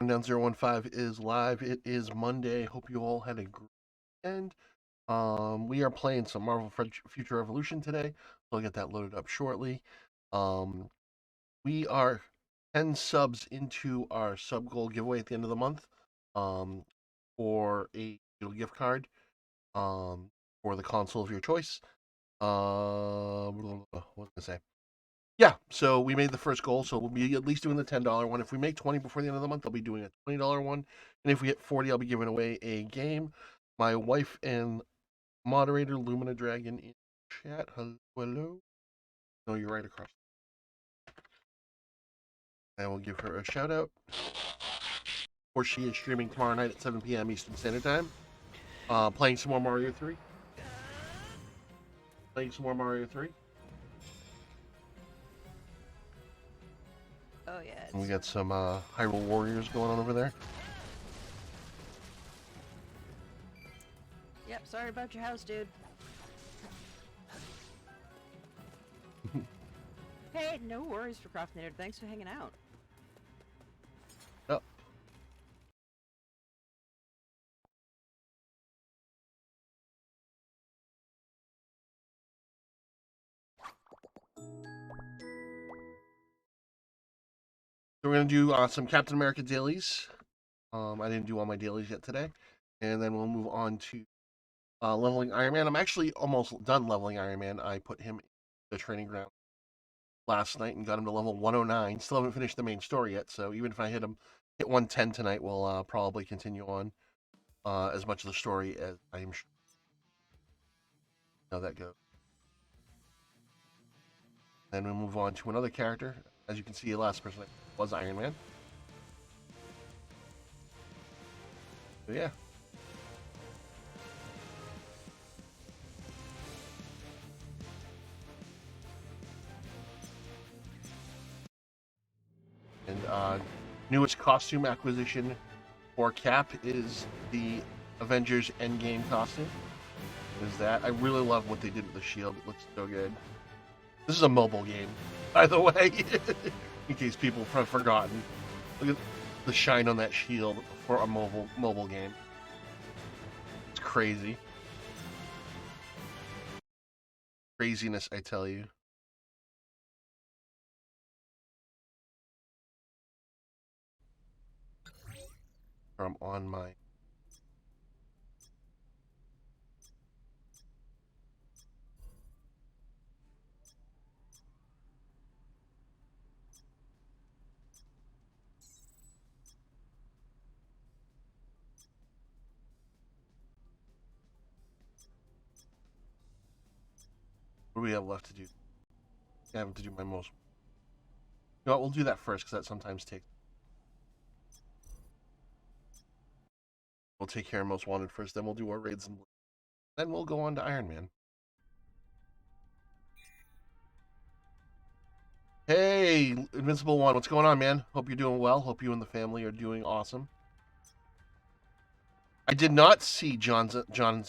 Rundown 015 is live. It is Monday. Hope you all had a great weekend. We are playing some Marvel Future Revolution today, so I'll get that loaded up shortly. Um, we are 10 subs into our sub goal giveaway at the end of the month um, for a digital gift card for the console of your choice. What was I say? Yeah, so we made the first goal, so we'll be at least doing the $10 one. If we make 20 before the end of the month, I'll be doing a $20 one. And if we hit 40, I'll be giving away a game. My wife and moderator, Lumina Dragon, in chat. Hello, hello. No, you're right across. I will give her a shout out. Or she is streaming tomorrow night at 7 p.m. Eastern Standard Time. Playing some more Mario 3. Playing some more Mario 3. Oh, yeah. And we got some Hyrule Warriors going on over there. Yep, sorry about your house, dude. Hey, no worries for Croftinator. Thanks for hanging out. Yep. So we're going to do some Captain America dailies. I didn't do all my dailies yet today. And then we'll move on to leveling Iron Man. I'm actually almost done leveling Iron Man. I put him in the training ground last night and got him to level 109. Still haven't finished the main story yet, so even if I hit 110 tonight, we'll probably continue on as much of the story as I am sure how that goes. Then we'll move on to another character. As you can see, the last person was Iron Man. So yeah. And newest costume acquisition for Cap is the Avengers Endgame costume. Is that I really love what they did with the shield. It looks so good. This is a mobile game, by the way, in case people have forgotten. Look at the shine on that shield for a mobile game. It's crazy. Craziness, I tell you. From on my what do we have left to do? I have to do my most. You know what, we'll do that first because that sometimes takes. We'll take care of Most Wanted first, then we'll do our raids, and then we'll go on to Iron Man. Hey, Invincible One, what's going on, man? Hope you're doing well. Hope you and the family are doing awesome. I did not see John's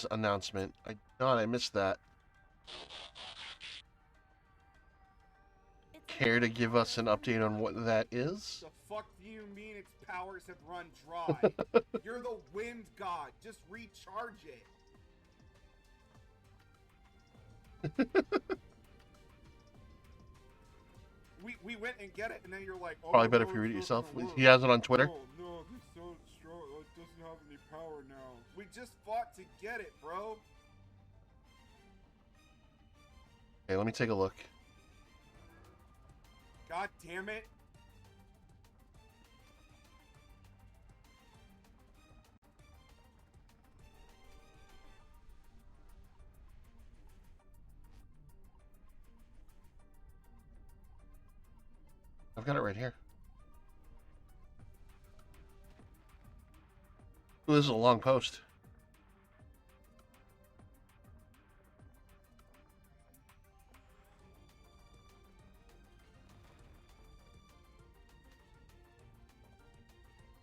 announcement. I did not. I missed that. Care to give us an update on what that is? The fuck do you mean its powers have run dry? You're the wind god. Just recharge it. we went and get it, and then you're like, oh, Probably better if you read it yourself. He has it on Twitter. Oh, no, this sounds strong. It doesn't have any power now. We just fought to get it, bro. Okay, let me take a look. God damn it. I've got it right here. Ooh, this is a long post.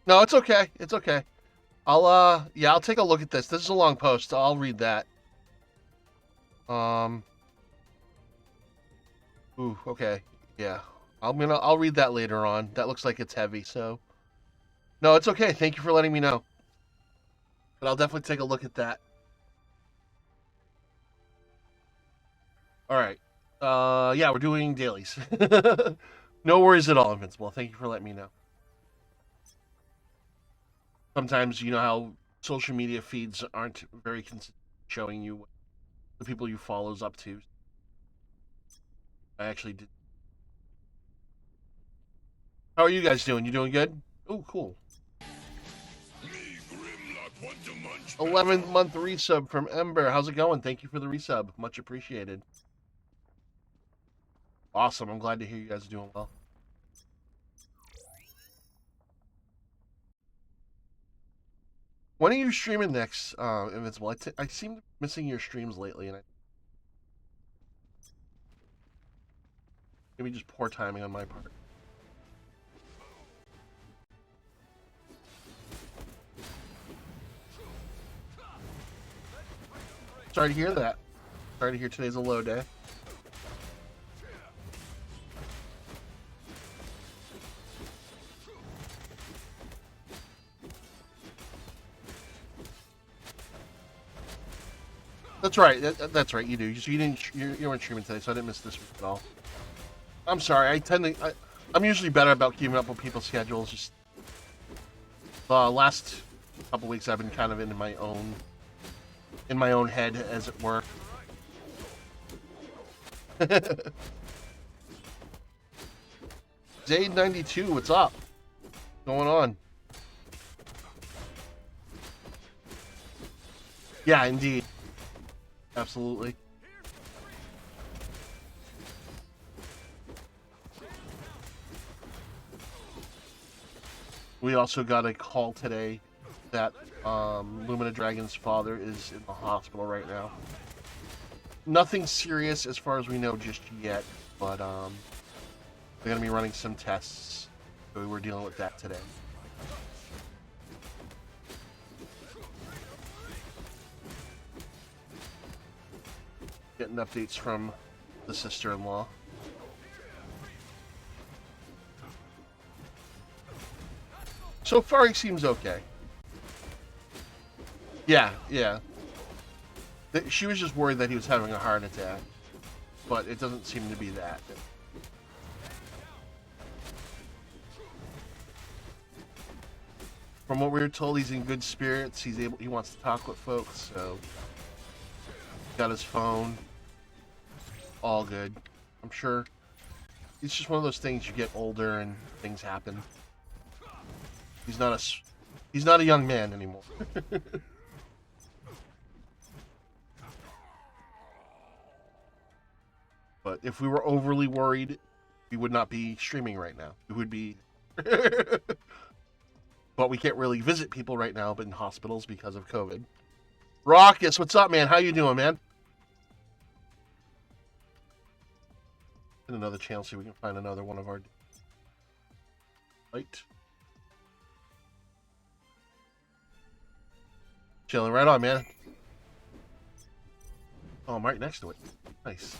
No, it's okay. It's okay. I'll take a look at this. This is a long post. I'll read that. Ooh, okay. Yeah. I'll read that later on. That looks like it's heavy, so No, it's okay. Thank you for letting me know. But I'll definitely take a look at that. All right. Yeah, we're doing dailies. No worries at all, Invincible. Thank you for letting me know. Sometimes you know how social media feeds aren't very consistent showing you what the people you follows up to. I actually did. How are you guys doing? You doing good? Oh, cool. 11th month resub from Ember. How's it going? Thank you for the resub. Much appreciated. Awesome. I'm glad to hear you guys are doing well. When are you streaming next, Invincible? I seem to be missing your streams lately, and maybe just poor timing on my part. Sorry to hear that. Sorry to hear today's a low day. That's right. That's right. You do. So you weren't streaming today, so I didn't miss this week at all. I'm sorry. I'm usually better about keeping up with people's schedules. Just the last couple weeks, I've been kind of in my own head, as it were. Zade92, what's up? What's going on? Yeah, indeed. Absolutely. We also got a call today that Lumina Dragon's father is in the hospital right now. Nothing serious as far as we know just yet, but they're going to be running some tests. So we're dealing with that today. Getting updates from the sister-in-law. So far, he seems okay. Yeah. She was just worried that he was having a heart attack, but it doesn't seem to be that. From what we were told, he's in good spirits. He wants to talk with folks, so got his phone. All good. I'm sure it's just one of those things. You get older and things happen. He's not a young man anymore. But if we were overly worried, we would not be streaming right now. It would be but we can't really visit people right now, but in hospitals because of COVID. Raucus, what's up, man? How you doing, man? Another chance, see if we can find another one of our light. Chilling right on, man. Oh, I'm right next to it. Nice.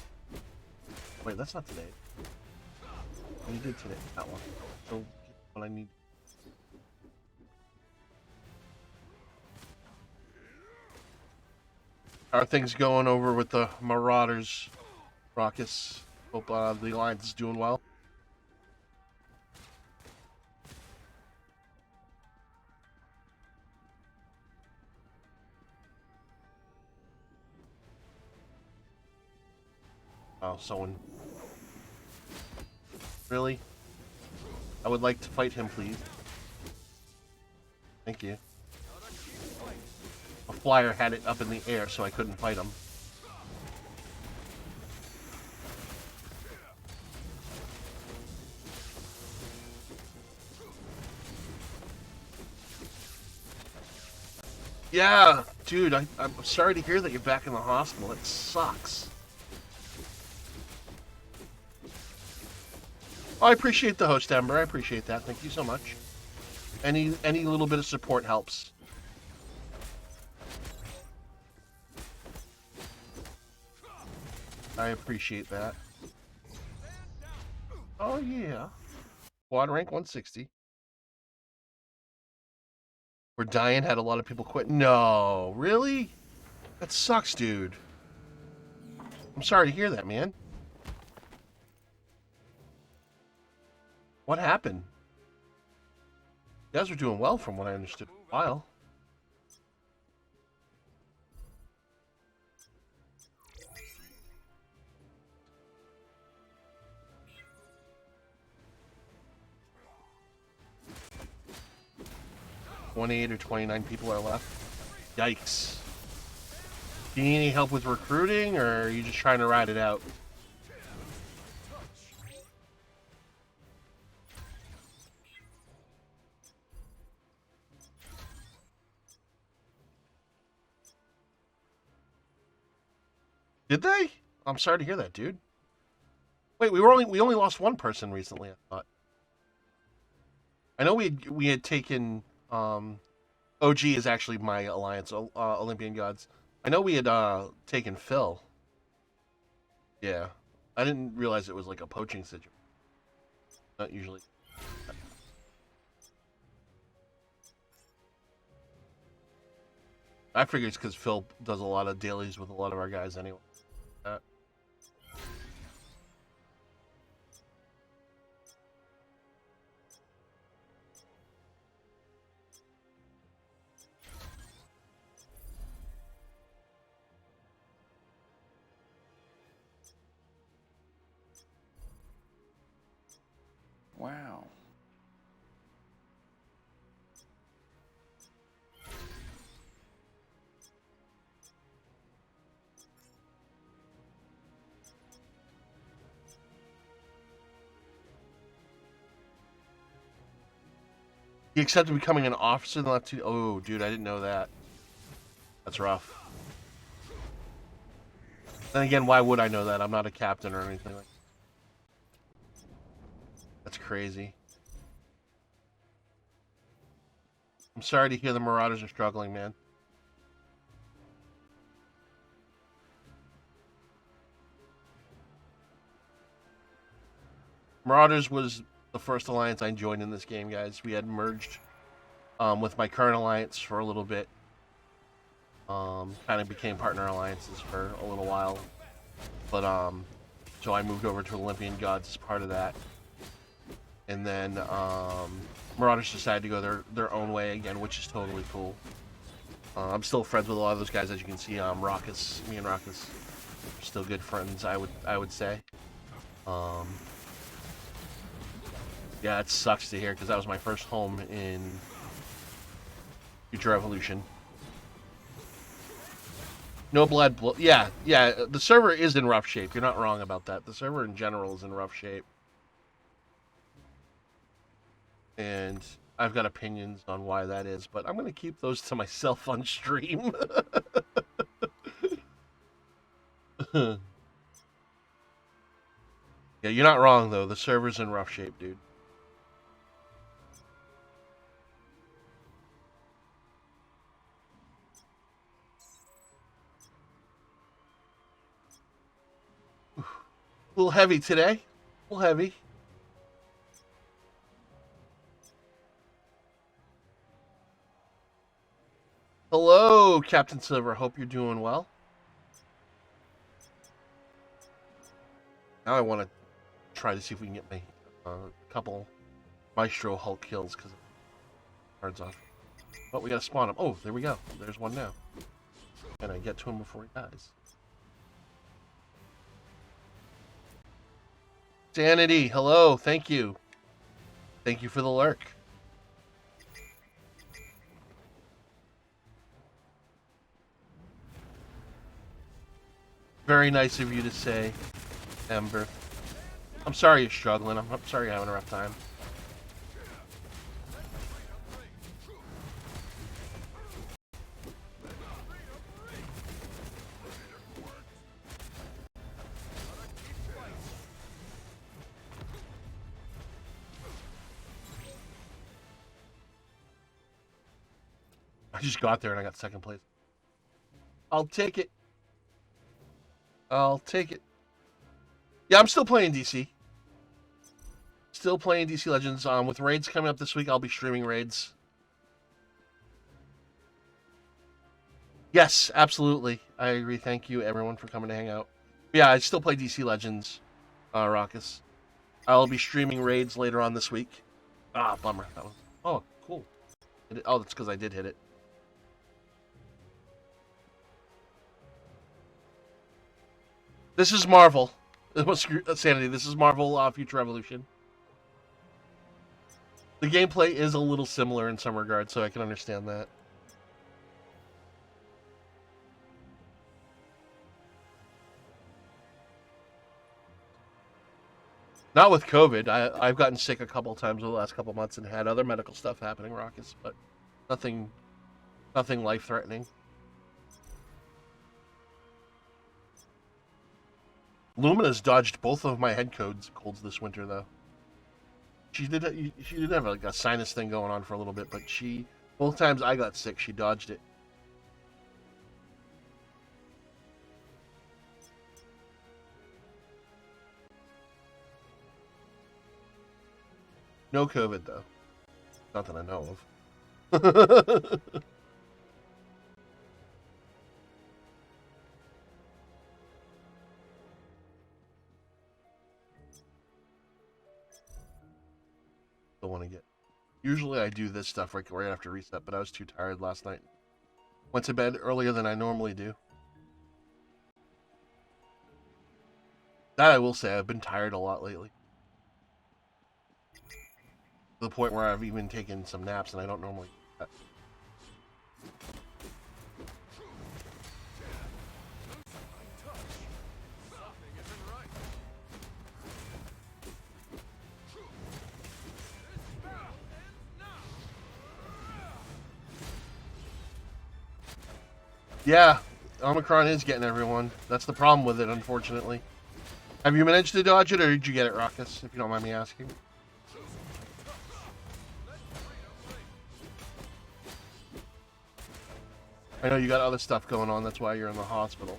Wait, that's not today. You did today. That one. So, what I need. How are things going over with the Marauders, Raucus? Hope the Alliance is doing well. Oh, someone. Really? I would like to fight him, please. Thank you. A flyer had it up in the air, so I couldn't fight him. Yeah, dude, I'm sorry to hear that you're back in the hospital. It sucks. Oh, I appreciate the host, Ember. I appreciate that. Thank you so much. Any little bit of support helps. I appreciate that. Oh yeah. Quad rank 160. Where Diane had a lot of people quit. No, really? That sucks, dude. I'm sorry to hear that, man. What happened? You guys were doing well from what I understood for a while. $28 or 29 people are left. Yikes. Do you need any help with recruiting, or are you just trying to ride it out? Did they? I'm sorry to hear that, dude. Wait, we only lost one person recently, I thought. I know we had taken OG is actually my alliance, Olympian Gods. I know we had taken Phil. Yeah. I didn't realize it was like a poaching situation. Not usually. I figure it's because Phil does a lot of dailies with a lot of our guys anyway. Wow. He accepted becoming an officer in the last 2. Oh, dude, I didn't know that. That's rough. Then again, why would I know that? I'm not a captain or anything like that. That's crazy. I'm sorry to hear the Marauders are struggling, man. Marauders was the first alliance I joined in this game, guys. We had merged with my current alliance for a little bit. Kind of became partner alliances for a little while. But, so I moved over to Olympian Gods as part of that. And then Marauders decided to go their own way again, which is totally cool. I'm still friends with a lot of those guys, as you can see. Raucus, me and Raucus are still good friends, I would say. Yeah, it sucks to hear because that was my first home in Future Evolution. No blood. Yeah. The server is in rough shape. You're not wrong about that. The server in general is in rough shape. And I've got opinions on why that is, but I'm going to keep those to myself on stream. Yeah, you're not wrong, though. The server's in rough shape, dude. A little heavy today. A little heavy. Hello, Captain Silver. Hope you're doing well. Now I want to try to see if we can get my couple Maestro Hulk kills because cards off. Oh, we gotta spawn him. Oh, there we go. There's one now. Can I get to him before he dies? Sanity, hello. Thank you. Thank you for the lurk. Very nice of you to say, Ember. I'm sorry you're struggling. I'm sorry you're having a rough time. I just got there and I got second place. I'll take it. I'll take it. Yeah, I'm still playing DC. Still playing DC Legends. With raids coming up this week, I'll be streaming raids. Yes, absolutely. I agree. Thank you, everyone, for coming to hang out. Yeah, I still play DC Legends, Raucus. I'll be streaming raids later on this week. Ah, bummer. That was... Oh, cool. Oh, that's because I did hit it. This is Marvel. Sanity. This is Marvel Future Revolution. The gameplay is a little similar in some regards, so I can understand that. Not with COVID. I've gotten sick a couple times over the last couple months and had other medical stuff happening, Raucus, but nothing life threatening. Lumina's dodged both of my head colds this winter, though. She did have like a sinus thing going on for a little bit, but both times I got sick, she dodged it. No COVID though, not that I know of. Don't want to get. Usually I do this stuff right after reset, but I was too tired last night. Went to bed earlier than I normally do. That I will say, I've been tired a lot lately. To the point where I've even taken some naps and I don't normally do that. Yeah, Omicron is getting everyone. That's the problem with it, unfortunately. Have you managed to dodge it, or did you get it, Raucus, if you don't mind me asking? I know you got other stuff going on, that's why you're in the hospital.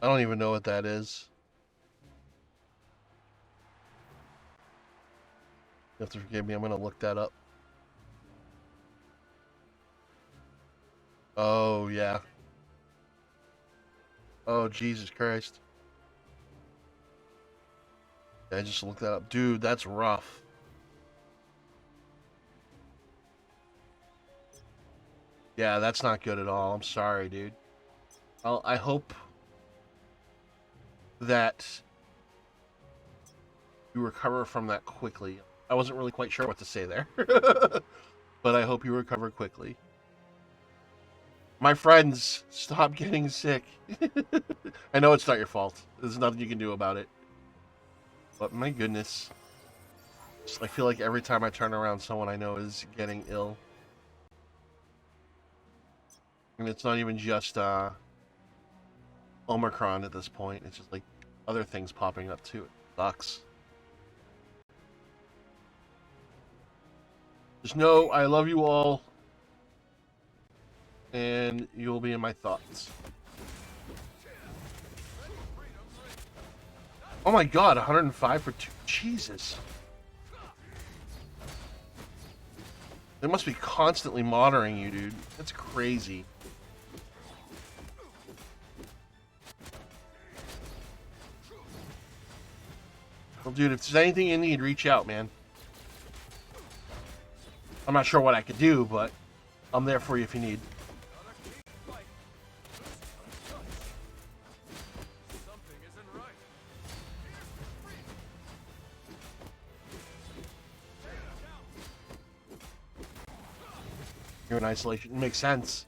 I don't even know what that is. You have to forgive me, I'm going to look that up. Oh, yeah. Oh, Jesus Christ. Yeah, I just looked that up. Dude, that's rough. Yeah, that's not good at all. I'm sorry, dude. I hope that you recover from that quickly. I wasn't really quite sure what to say there. But I hope you recover quickly. My friends, stop getting sick. I know it's not your fault. There's nothing you can do about it. But my goodness. I feel like every time I turn around, someone I know is getting ill. And it's not even just Omicron at this point. It's just like other things popping up too. It sucks. Just know I love you all. And you'll be in my thoughts. Oh my god, 105 for 2. Jesus. They must be constantly monitoring you, dude. That's crazy. Well, dude, if there's anything you need, reach out, man. I'm not sure what I could do, but I'm there for you if you need. You're in isolation. It makes sense.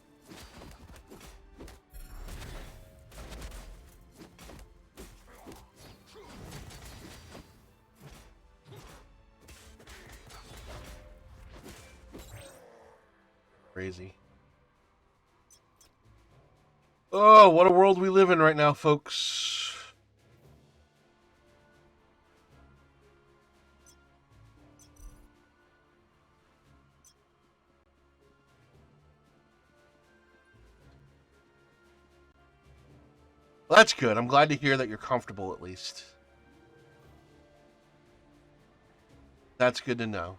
Crazy. Oh, what a world we live in right now, folks. Well, that's good. I'm glad to hear that you're comfortable at least. That's good to know.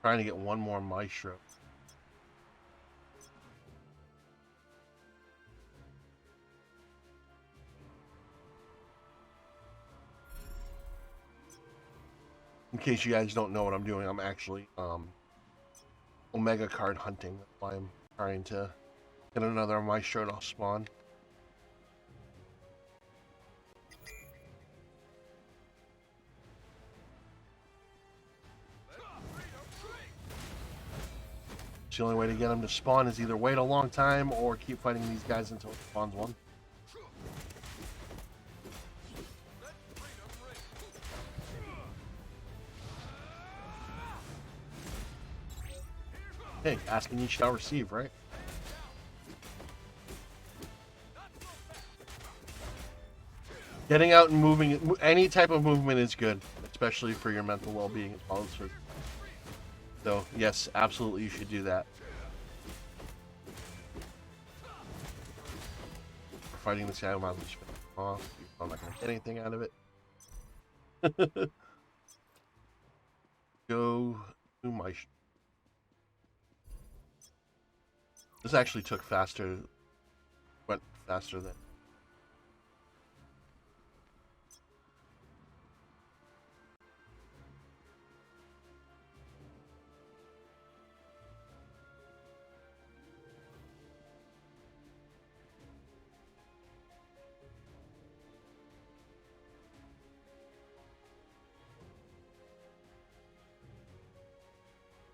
Trying to get one more Maestro. In case you guys don't know what I'm doing, I'm actually Omega card hunting. That's why I'm trying to get another Maestro to spawn. The only way to get them to spawn is either wait a long time or keep fighting these guys until it spawns one. Hey, asking you shall receive, right? Getting out and moving, any type of movement is good, especially for your mental well-being as well as for... So, yes, absolutely you should do that. For fighting this guy, I might as well just finish him off. I'm not going to get anything out of it. Go to my... This actually took faster, went faster than...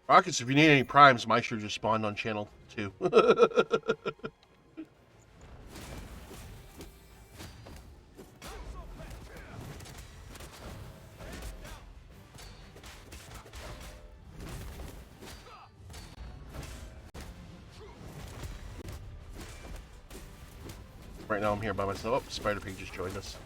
Rockets, if you need any primes, Maestro just spawned on channel 2. Right now I'm here by myself. Oh, Spider Pig just joined us.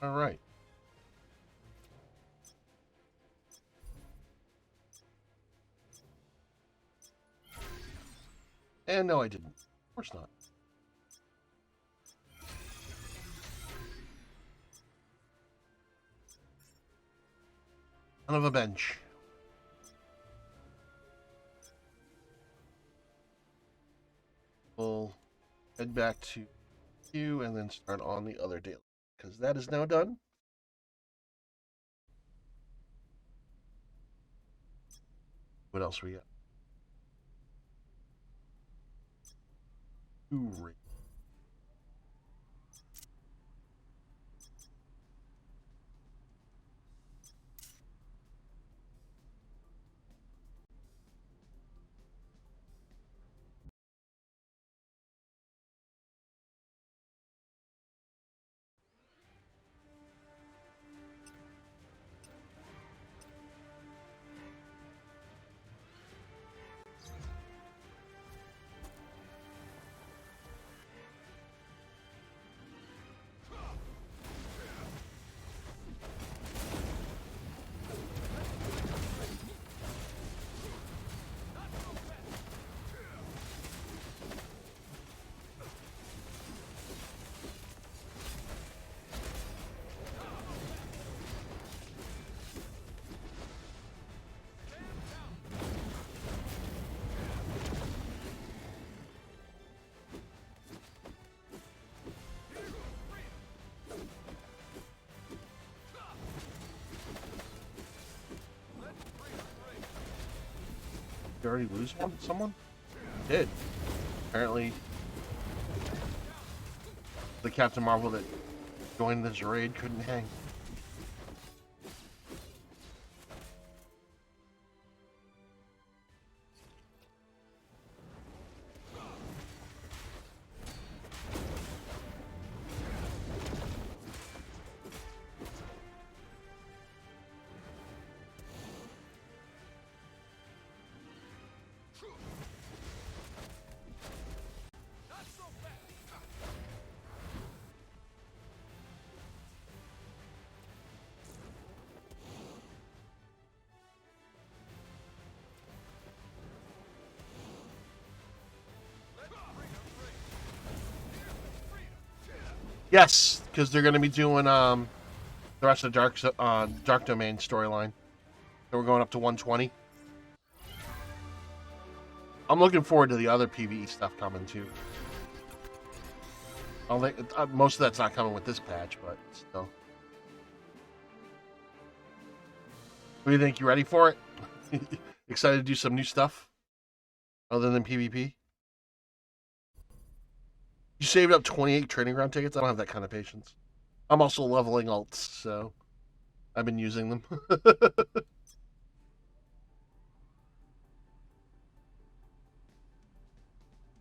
All right. And no, I didn't. Of course not. Son of a bench. We'll head back to you and then start on the other daily, because that is now done. What else we got? 2 raids. Did you already lose one? Someone? Did. Apparently, the Captain Marvel that joined this raid couldn't hang. Yes, because they're going to be doing the rest of the Dark Domain storyline. So we're going up to 120. I'm looking forward to the other PvE stuff coming too. I don't think most of that's not coming with this patch, but still. What do you think? You ready for it? Excited to do some new stuff other than PvP? You saved up 28 training ground tickets? I don't have that kind of patience. I'm also leveling alts, so I've been using them.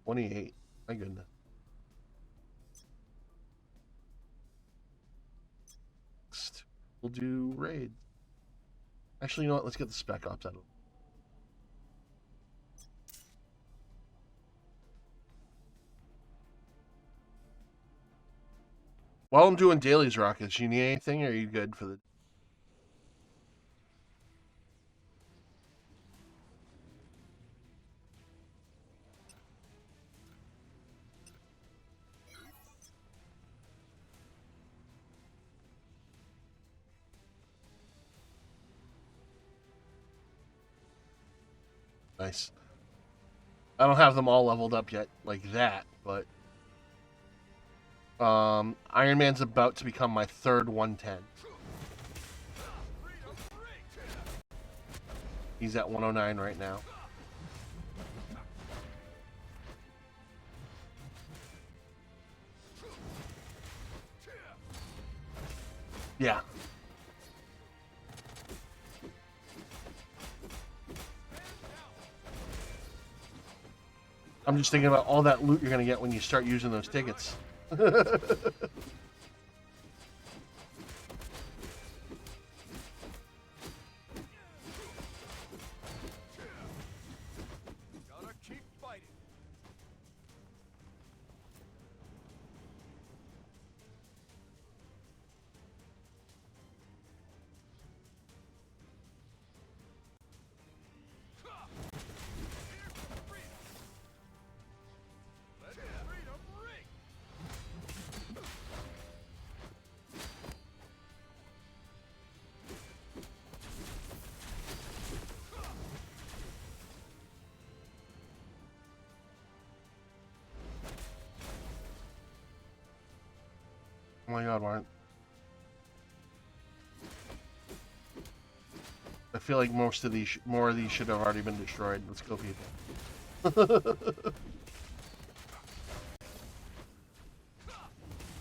28. My goodness. Next, we'll do raids. Actually, you know what? Let's get the Spec Ops out of it. While I'm doing dailies, Rockets, you need anything, or are you good for the... Nice. I don't have them all leveled up yet like that, but Iron Man's about to become my third 110. He's at 109 right now. Yeah. I'm just thinking about all that loot you're going to get when you start using those tickets. Oh my god, Warren. I feel like more of these should have already been destroyed. Let's go, people.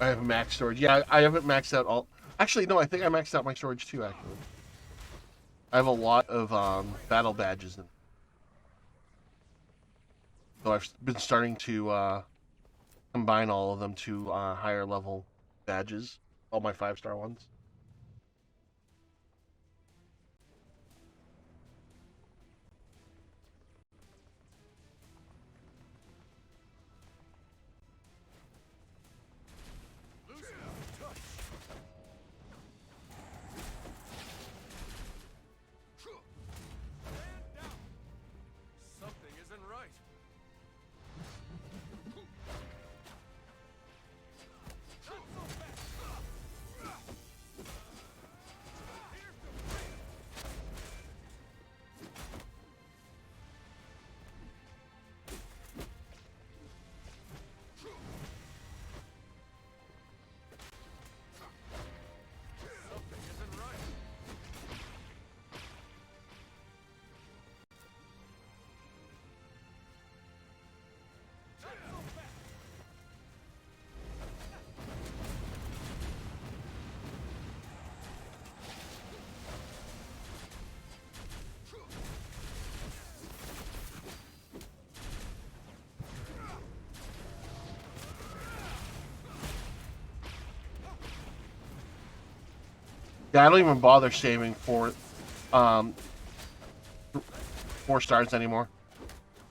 I have max storage. Yeah, I haven't maxed out all. Actually, no, I think I maxed out my storage too. Actually, I have a lot of battle badges in. So I've been starting to combine all of them to higher level badges. All my 5-star ones. Something isn't right. Something isn't right. Yeah, I don't even bother saving for 4 stars anymore.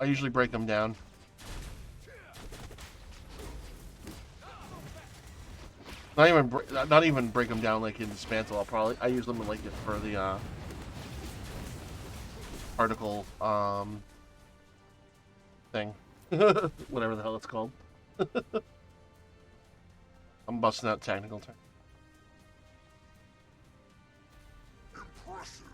I usually break them down. Not even break them down like in Dismantle. I use them like for the particle thing, whatever the hell it's called. I'm busting out technical terms. Impressive.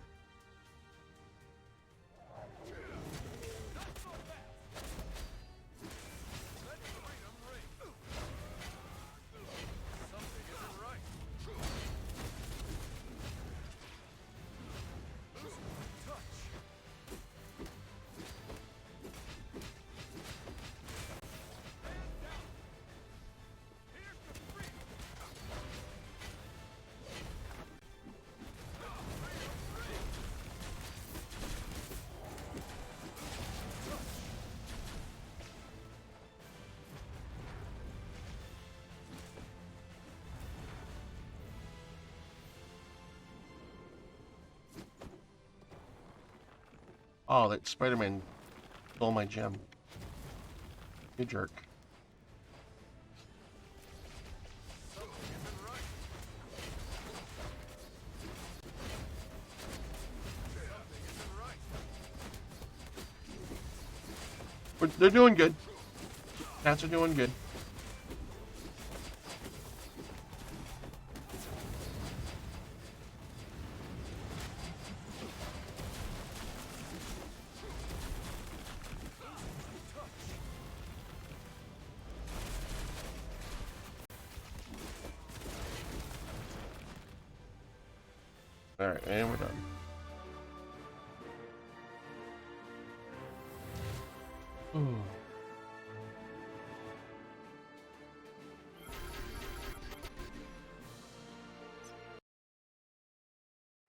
Something isn't right. Lose touch. Oh, that Spider-Man stole my gem. You jerk. But they're doing good. Cats are doing good. Alright, and we're done. Ooh.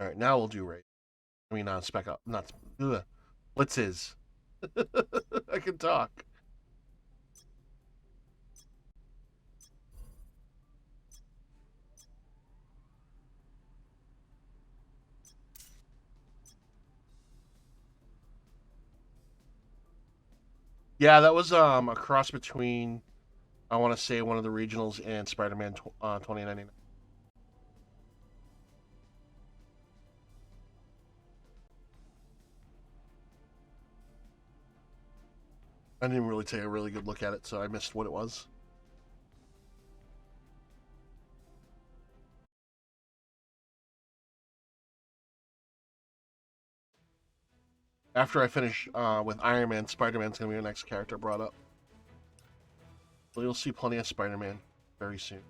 Alright, now we'll do raid. I mean, spec up. Not. Ugh. Blitzes. I can talk. Yeah, that was a cross between, I want to say, one of the regionals and Spider-Man 2099. I didn't really take a really good look at it, so I missed what it was. After I finish with Iron Man, Spider-Man's going to be the next character brought up. So you'll see plenty of Spider-Man very soon.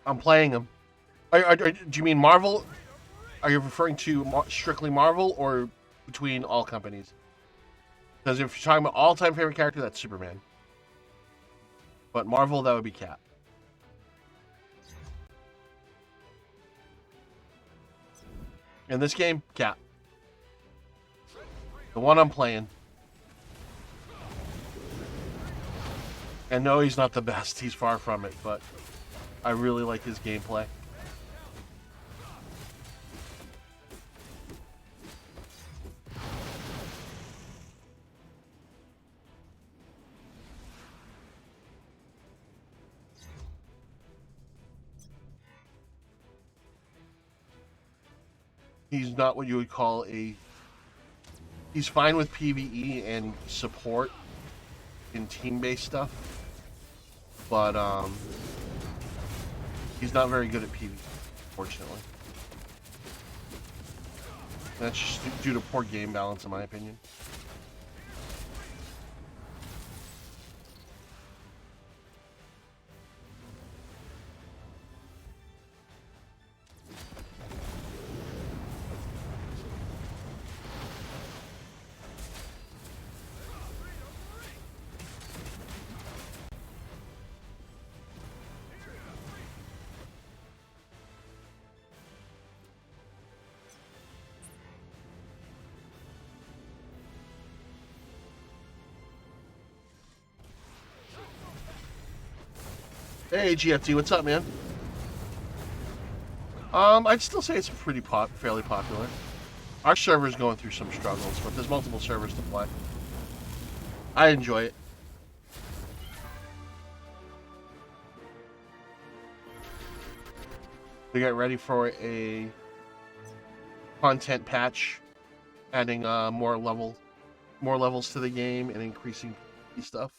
I'm playing them. Do you mean Marvel? Are you referring to strictly Marvel or between all companies? Because if you're talking about all-time favorite character, that's Superman. But Marvel, that would be Cap. In this game, Cap. The one I'm playing. And no, he's not the best. He's far from it, but I really like his gameplay. He's not what you would call a... He's fine with PvE and support in team-based stuff, but he's not very good at PvE, unfortunately. That's just due to poor game balance, in my opinion. Hey, GFT, what's up, man? I'd still say it's fairly popular. Our server's going through some struggles, but there's multiple servers to play. I enjoy it. We get ready for a content patch, adding more levels to the game and increasing stuff.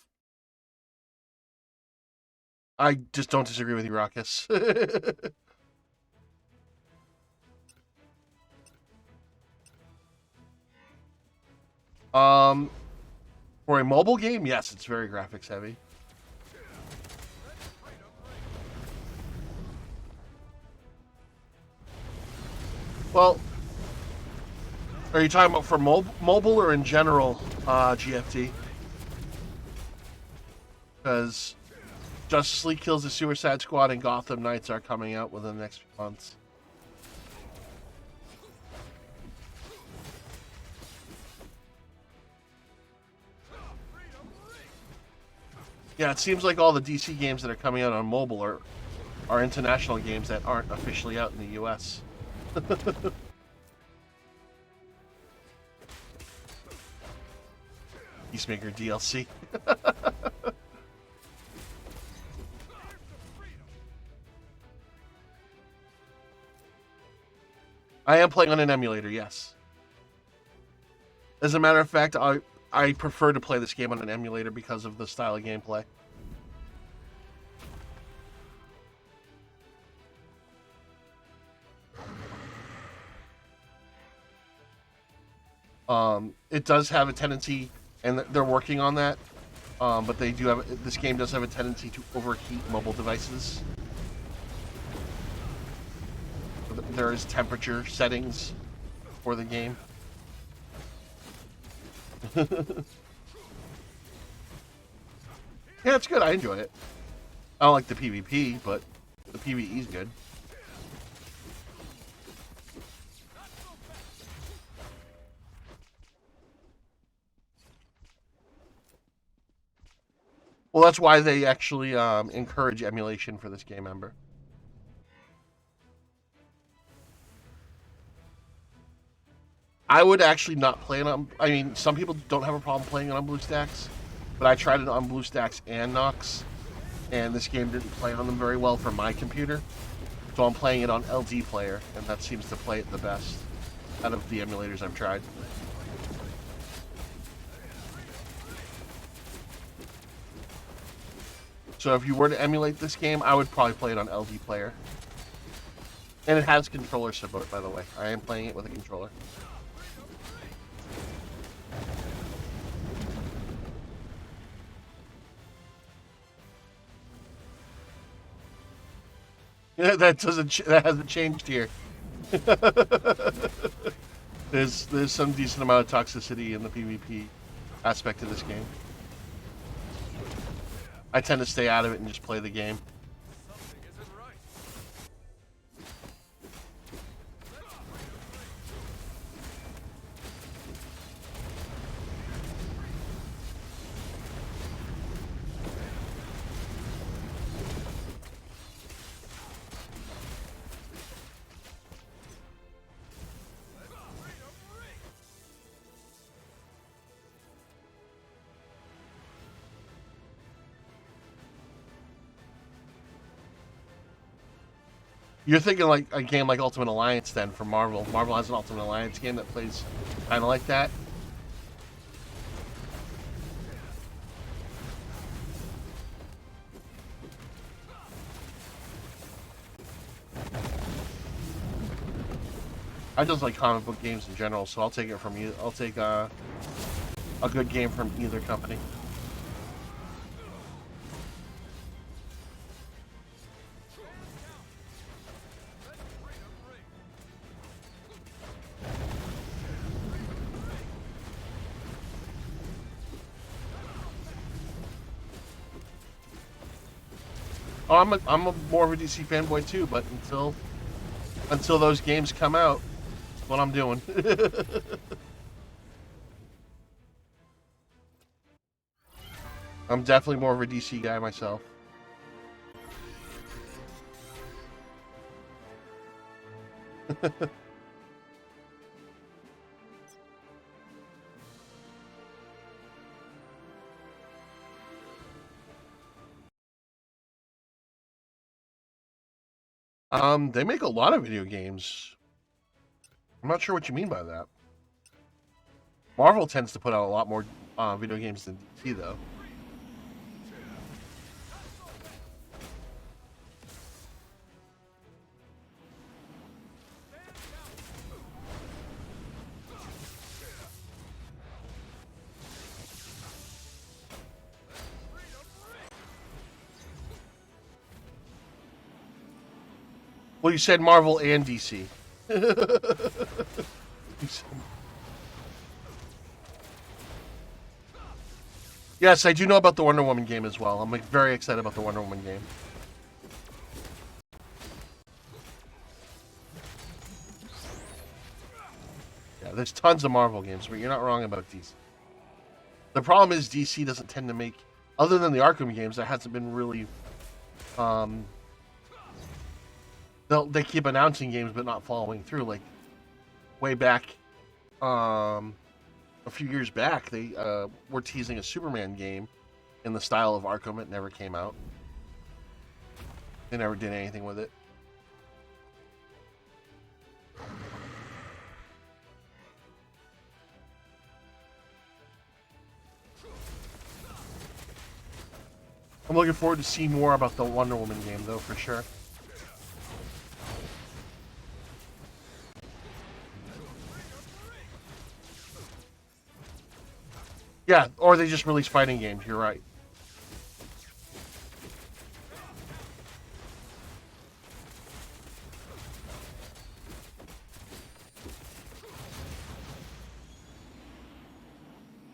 I just don't disagree with you, Raucus. For a mobile game, yes, it's very graphics heavy. Well, are you talking about for mobile or in general, GFT? Because Justice League Kills the Suicide Squad and Gotham Knights are coming out within the next few months. Yeah, it seems like all the DC games that are coming out on mobile are international games that aren't officially out in the US. Peacemaker DLC. I am playing on an emulator, yes. As a matter of fact, I prefer to play this game on an emulator because of the style of gameplay. It does have a tendency, and they're working on that, but this game does have a tendency to overheat mobile devices. There is temperature settings for the game. Yeah, it's good. I enjoy it. I don't like the PvP, but the PvE is good. Well, that's why they actually encourage emulation for this game, Ember. I would actually not play it on... I mean, some people don't have a problem playing it on BlueStacks, but I tried it on BlueStacks and Nox, and this game didn't play on them very well for my computer. So I'm playing it on LD Player, and that seems to play it the best out of the emulators I've tried. So if you were to emulate this game, I would probably play it on LD Player. And it has controller support, by the way. I am playing it with a controller. Yeah, that hasn't changed here. There's some decent amount of toxicity in the PvP aspect of this game. I tend to stay out of it and just play the game. Something isn't right. You're thinking like a game like Ultimate Alliance then from Marvel. Marvel has an Ultimate Alliance game that plays kind of like that. I just like comic book games in general, so I'll take it from you. I'll take a good game from either company. Oh, I'm a more of a DC fanboy too, but until those games come out, that's what I'm doing. I'm definitely more of a DC guy myself. They make a lot of video games. I'm not sure what you mean by that. Marvel tends to put out a lot more video games than DC, though. Well, you said Marvel and DC. Yes, I do know about the Wonder Woman game as well. I'm very excited about the Wonder Woman game. Yeah, there's tons of Marvel games, but you're not wrong about DC. The problem is DC doesn't tend to make, other than the Arkham games, that hasn't been really. They keep announcing games but not following through. Like way back, a few years back, they were teasing a Superman game in the style of Arkham. It never came out. They never did anything with it. I'm looking forward to seeing more about the Wonder Woman game, though, for sure. Yeah, or they just release fighting games. You're right.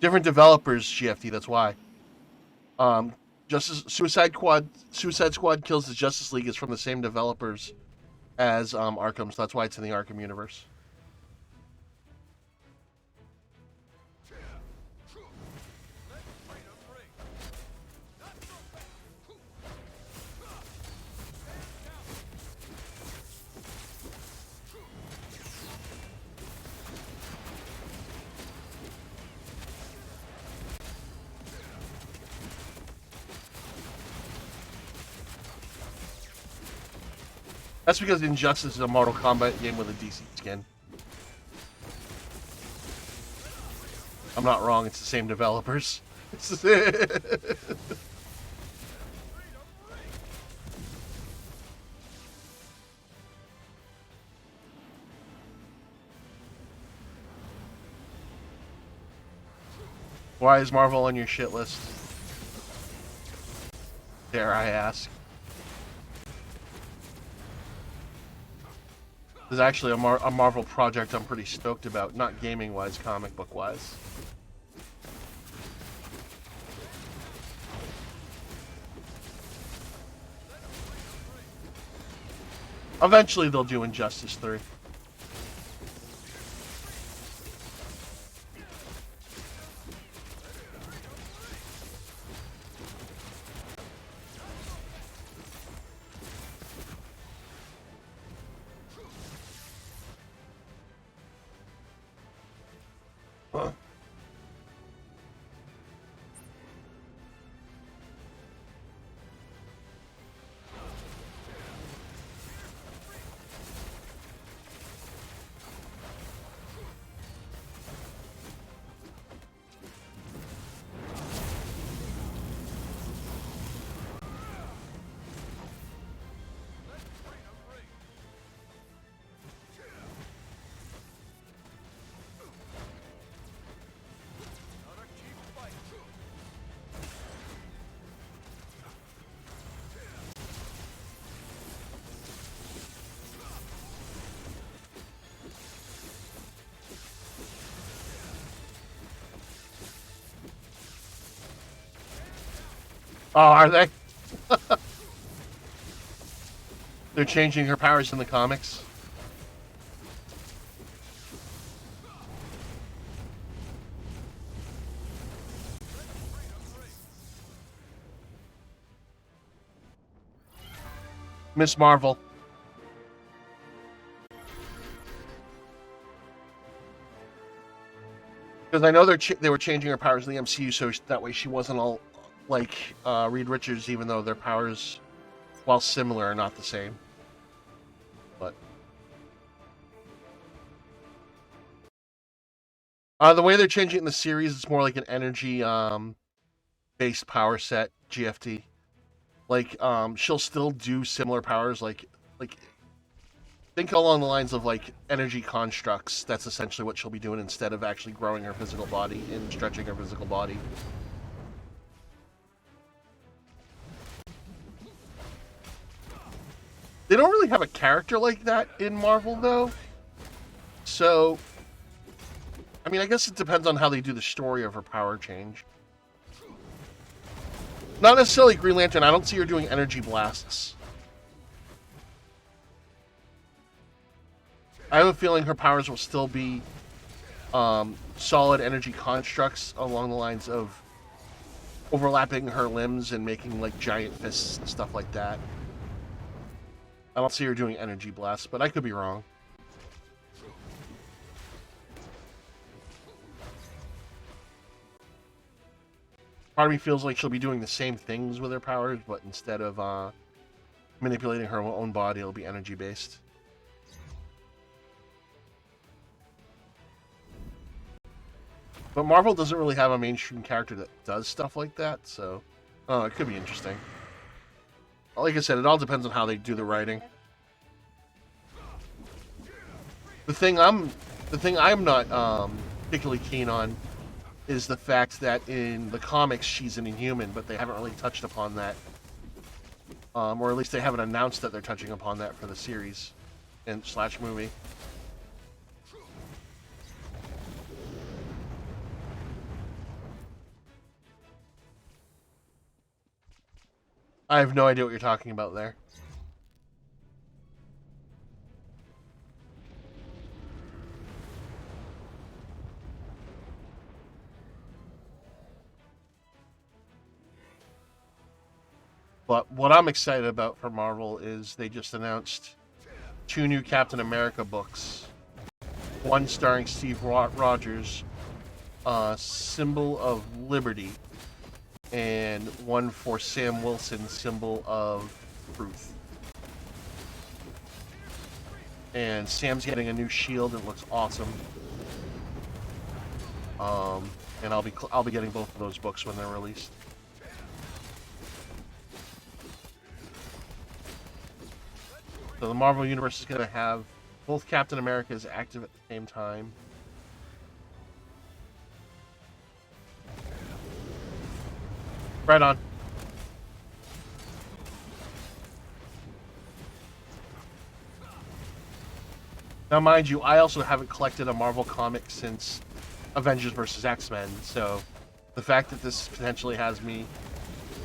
Different developers, GFD. That's why. Suicide Squad Kills the Justice League is from the same developers as Arkham, so that's why it's in the Arkham universe. That's because Injustice is a Mortal Kombat game with a DC skin. I'm not wrong, it's the same developers. Why is Marvel on your shit list? Dare I ask? There's actually a Marvel project I'm pretty stoked about, not gaming-wise, comic book-wise. Eventually they'll do Injustice 3. Oh, are they? They're changing her powers in the comics. Miss Marvel. Because I know they were changing her powers in the MCU, so that way she wasn't all like Reed Richards, even though their powers, while similar, are not the same. But the way they're changing it in the series, it's more like an energy based power set, GFT. Like she'll still do similar powers, like think along the lines of like energy constructs. That's essentially what she'll be doing instead of actually growing her physical body and stretching her physical body. They don't really have a character like that in Marvel, though. So, I mean, I guess it depends on how they do the story of her power change. Not necessarily Green Lantern. I don't see her doing energy blasts. I have a feeling her powers will still be solid energy constructs along the lines of overlapping her limbs and making like giant fists and stuff like that. I don't see her doing energy blasts, but I could be wrong. Part of me feels like she'll be doing the same things with her powers, but instead of manipulating her own body, it'll be energy based. But Marvel doesn't really have a mainstream character that does stuff like that, so it could be interesting. Like I said, it all depends on how they do the writing. The thing I'm not particularly keen on is the fact that in the comics she's an Inhuman, but they haven't really touched upon that, or at least they haven't announced that they're touching upon that for the series and / movie. I have no idea what you're talking about there. But what I'm excited about for Marvel is they just announced 2 new Captain America books. One starring Steve Rogers, Symbol of Liberty, and one for Sam Wilson, Symbol of Truth. And Sam's getting a new shield. It looks awesome. And I'll be getting both of those books when they're released. So the Marvel Universe is going to have both Captain Americas active at the same time. Right on. Now, mind you, I also haven't collected a Marvel comic since Avengers vs. X-Men, so the fact that this potentially has me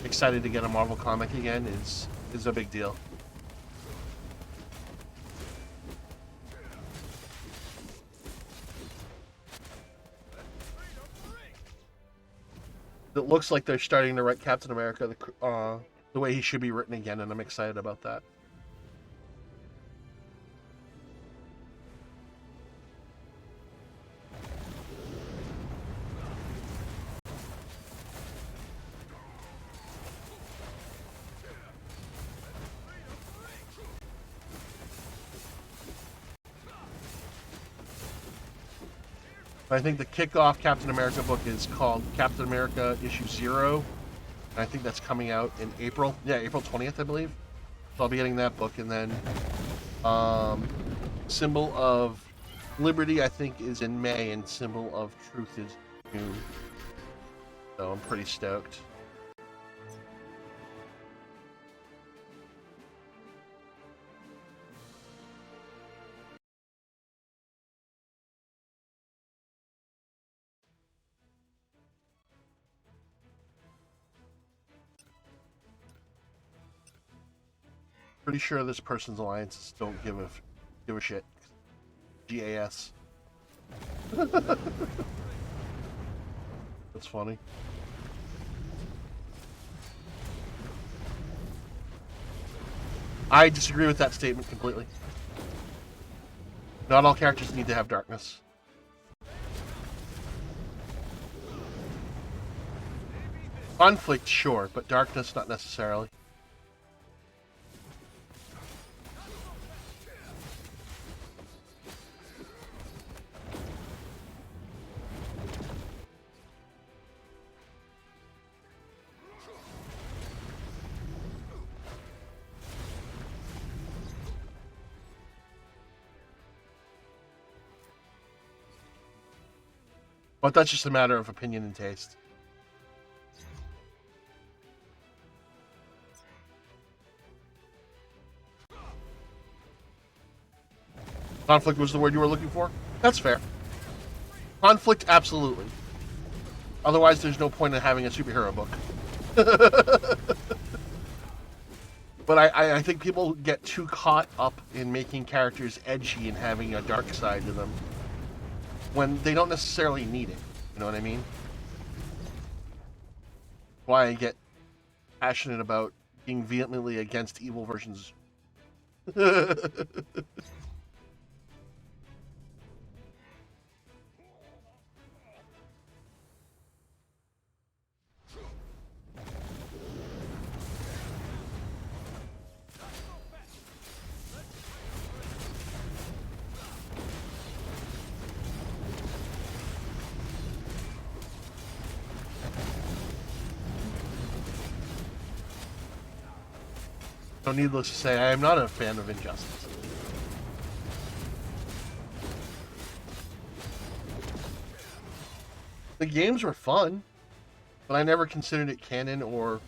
excited to get a Marvel comic again is a big deal. It looks like they're starting to write Captain America the way he should be written again, and I'm excited about that. I think the kickoff Captain America book is called Captain America Issue 0. And I think that's coming out in April. Yeah, April 20th, I believe. So I'll be getting that book. And then Symbol of Liberty, I think, is in May. And Symbol of Truth is June. So I'm pretty stoked. Pretty sure this person's alliances don't give a shit. GAS. That's funny. I disagree with that statement completely. Not all characters need to have darkness. Conflict, sure, but darkness, not necessarily. But that's just a matter of opinion and taste. Conflict was the word you were looking for? That's fair. Conflict, absolutely. Otherwise, there's no point in having a superhero book. But I think people get too caught up in making characters edgy and having a dark side to them when they don't necessarily need it. You know what I mean? Why I get passionate about being vehemently against evil versions. So needless to say, I am not a fan of Injustice. The games were fun, but I never considered it canon or,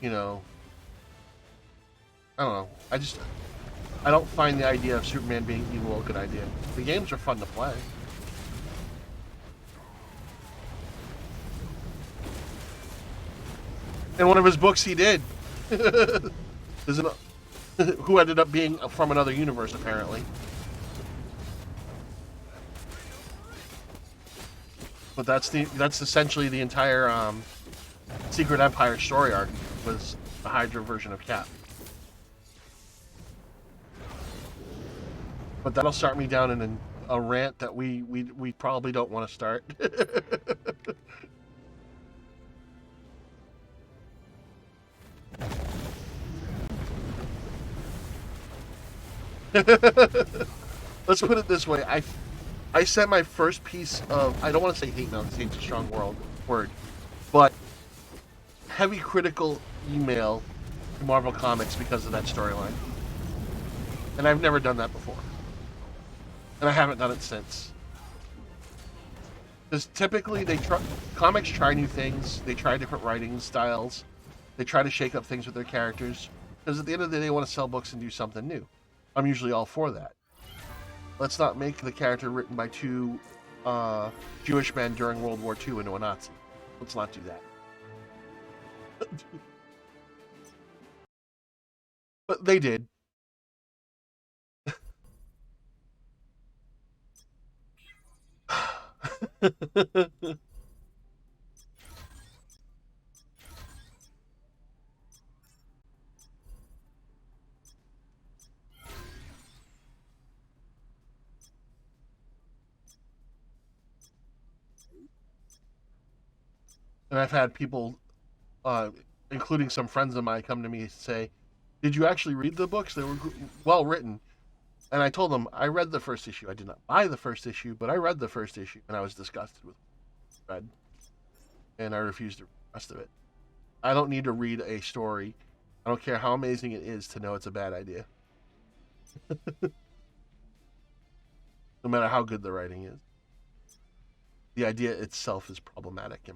you know, I don't know. I don't find the idea of Superman being evil a good idea. The games are fun to play. In one of his books, he did. Who ended up being from another universe, apparently. But that's essentially the entire Secret Empire story arc, was the Hydra version of Cap. But that'll start me down in a rant that we probably don't want to start. Let's put it this way. I sent my first piece of, I don't want to say hate mail because hate's a strong word, but heavy critical email to Marvel Comics because of that storyline. And I've never done that before. And I haven't done it since. Because typically comics try new things, they try different writing styles, they try to shake up things with their characters, because at the end of the day they want to sell books and do something new. I'm usually all for that. let's not make the character written by two Jewish men during World War II into a Nazi. Let's not do that. But they did. And I've had people, including some friends of mine, come to me and say, "Did you actually read the books? They were well written." And I told them I read the first issue. I did not buy the first issue, but I read the first issue, and I was disgusted with what I read, and I refused to read the rest of it. I don't need to read a story. I don't care how amazing it is to know it's a bad idea, no matter how good the writing is. The idea itself is problematic.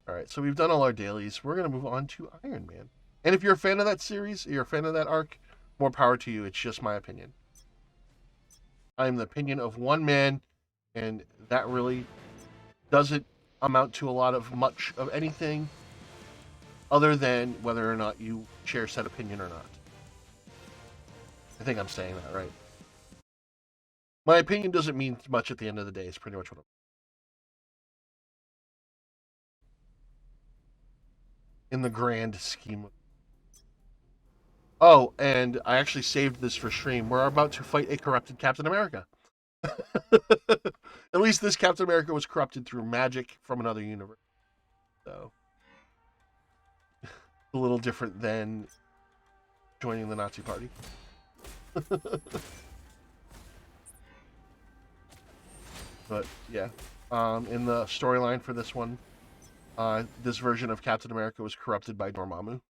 All right, so we've done all our dailies. We're going to move on to Iron Man. And if you're a fan of that series, you're a fan of that arc, more power to you. It's just my opinion. I'm the opinion of one man, and that really doesn't amount to a lot of much of anything other than whether or not you share said opinion or not. I think I'm saying that right. My opinion doesn't mean much at the end of the day. It's pretty much what I'm. In the grand scheme of. Oh, and I actually saved this for stream. We're about to fight a corrupted Captain America. At least this Captain America was corrupted through magic from another universe. So, a little different than joining the Nazi party. But, yeah. In the storyline for this one, this version of Captain America was corrupted by Dormammu.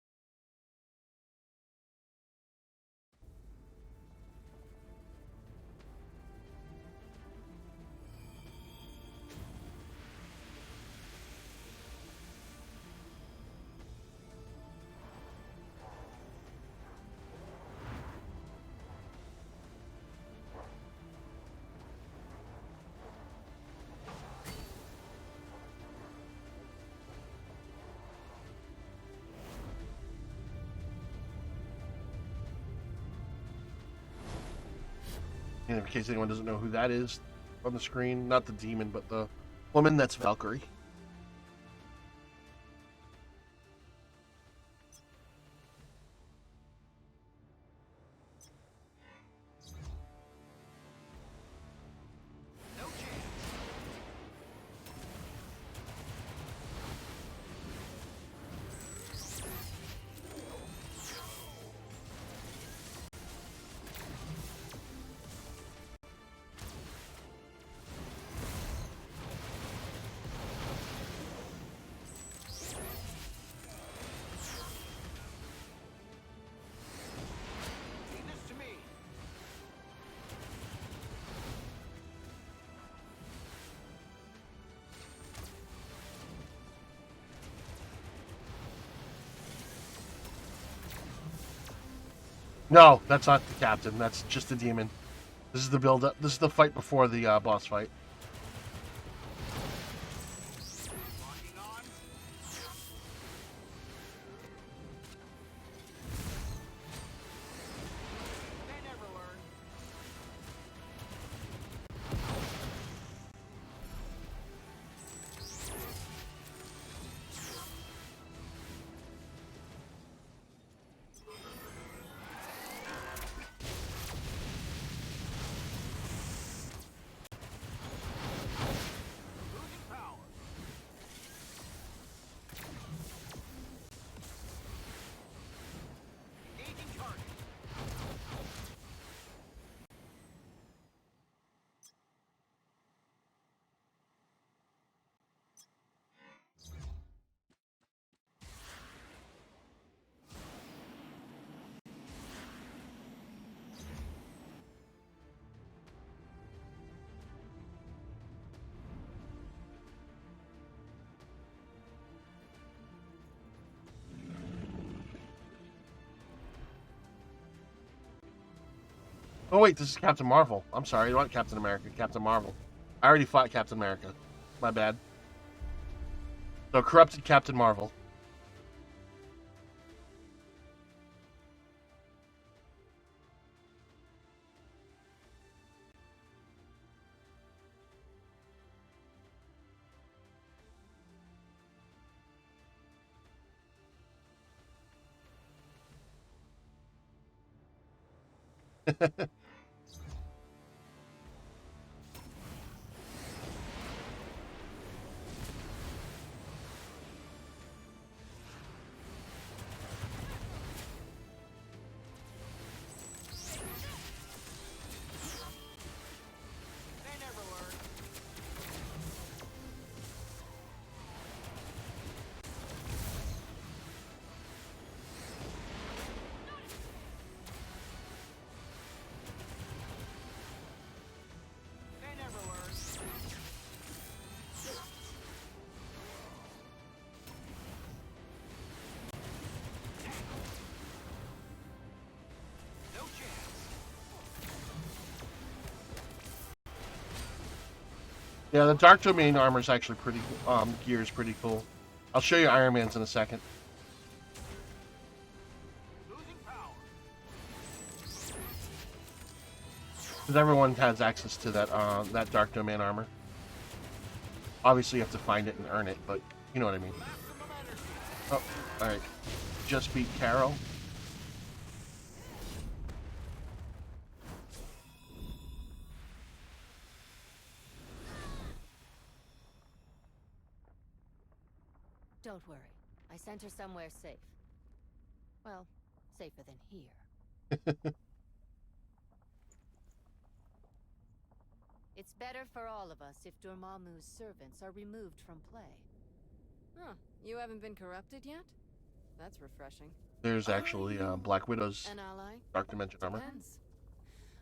And in case anyone doesn't know who that is on the screen, not the demon, but the woman, that's Valkyrie. No, that's not the captain. That's just the demon. This is the build-up. This is the fight before the boss fight. Oh wait, this is Captain Marvel. I'm sorry, not Captain America. Captain Marvel. I already fought Captain America. My bad. So corrupted Captain Marvel. They never learn. They never learn. No chance. Yeah, the Dark Domain armor is actually pretty. Gear is pretty cool. I'll show you Iron Man's in a second. Losing power. Because everyone has access to that Dark Domain armor. Obviously, you have to find it and earn it, but you know what I mean. Maximum energy. Oh, all right. Just beat Carol. Don't worry. I sent her somewhere safe. Well, safer than here. It's better for all of us if Dormammu's servants are removed from play. Huh. You haven't been corrupted yet? That's refreshing. There's actually Black Widow's An ally? Dark Dimension armor. Depends.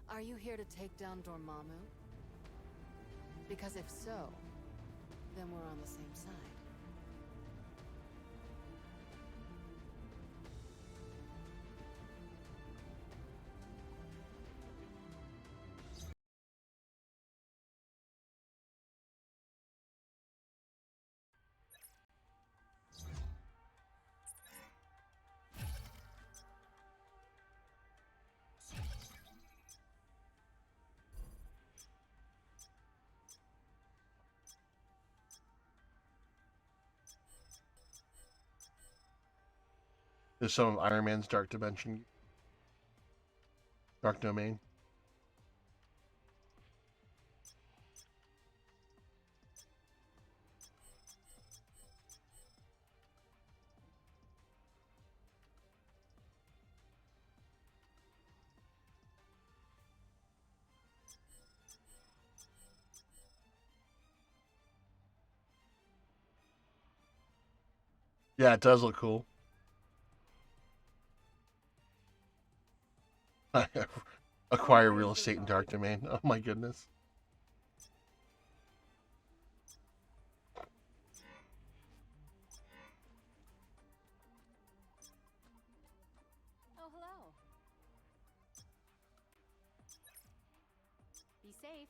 Are you here to take down Dormammu? Because if so, then we're on the same side. There's some of Iron Man's Dark Dimension, Dark Domain. Yeah, it does look cool. Acquire real estate in Dark Domain. Oh my goodness. Oh, hello. Be safe.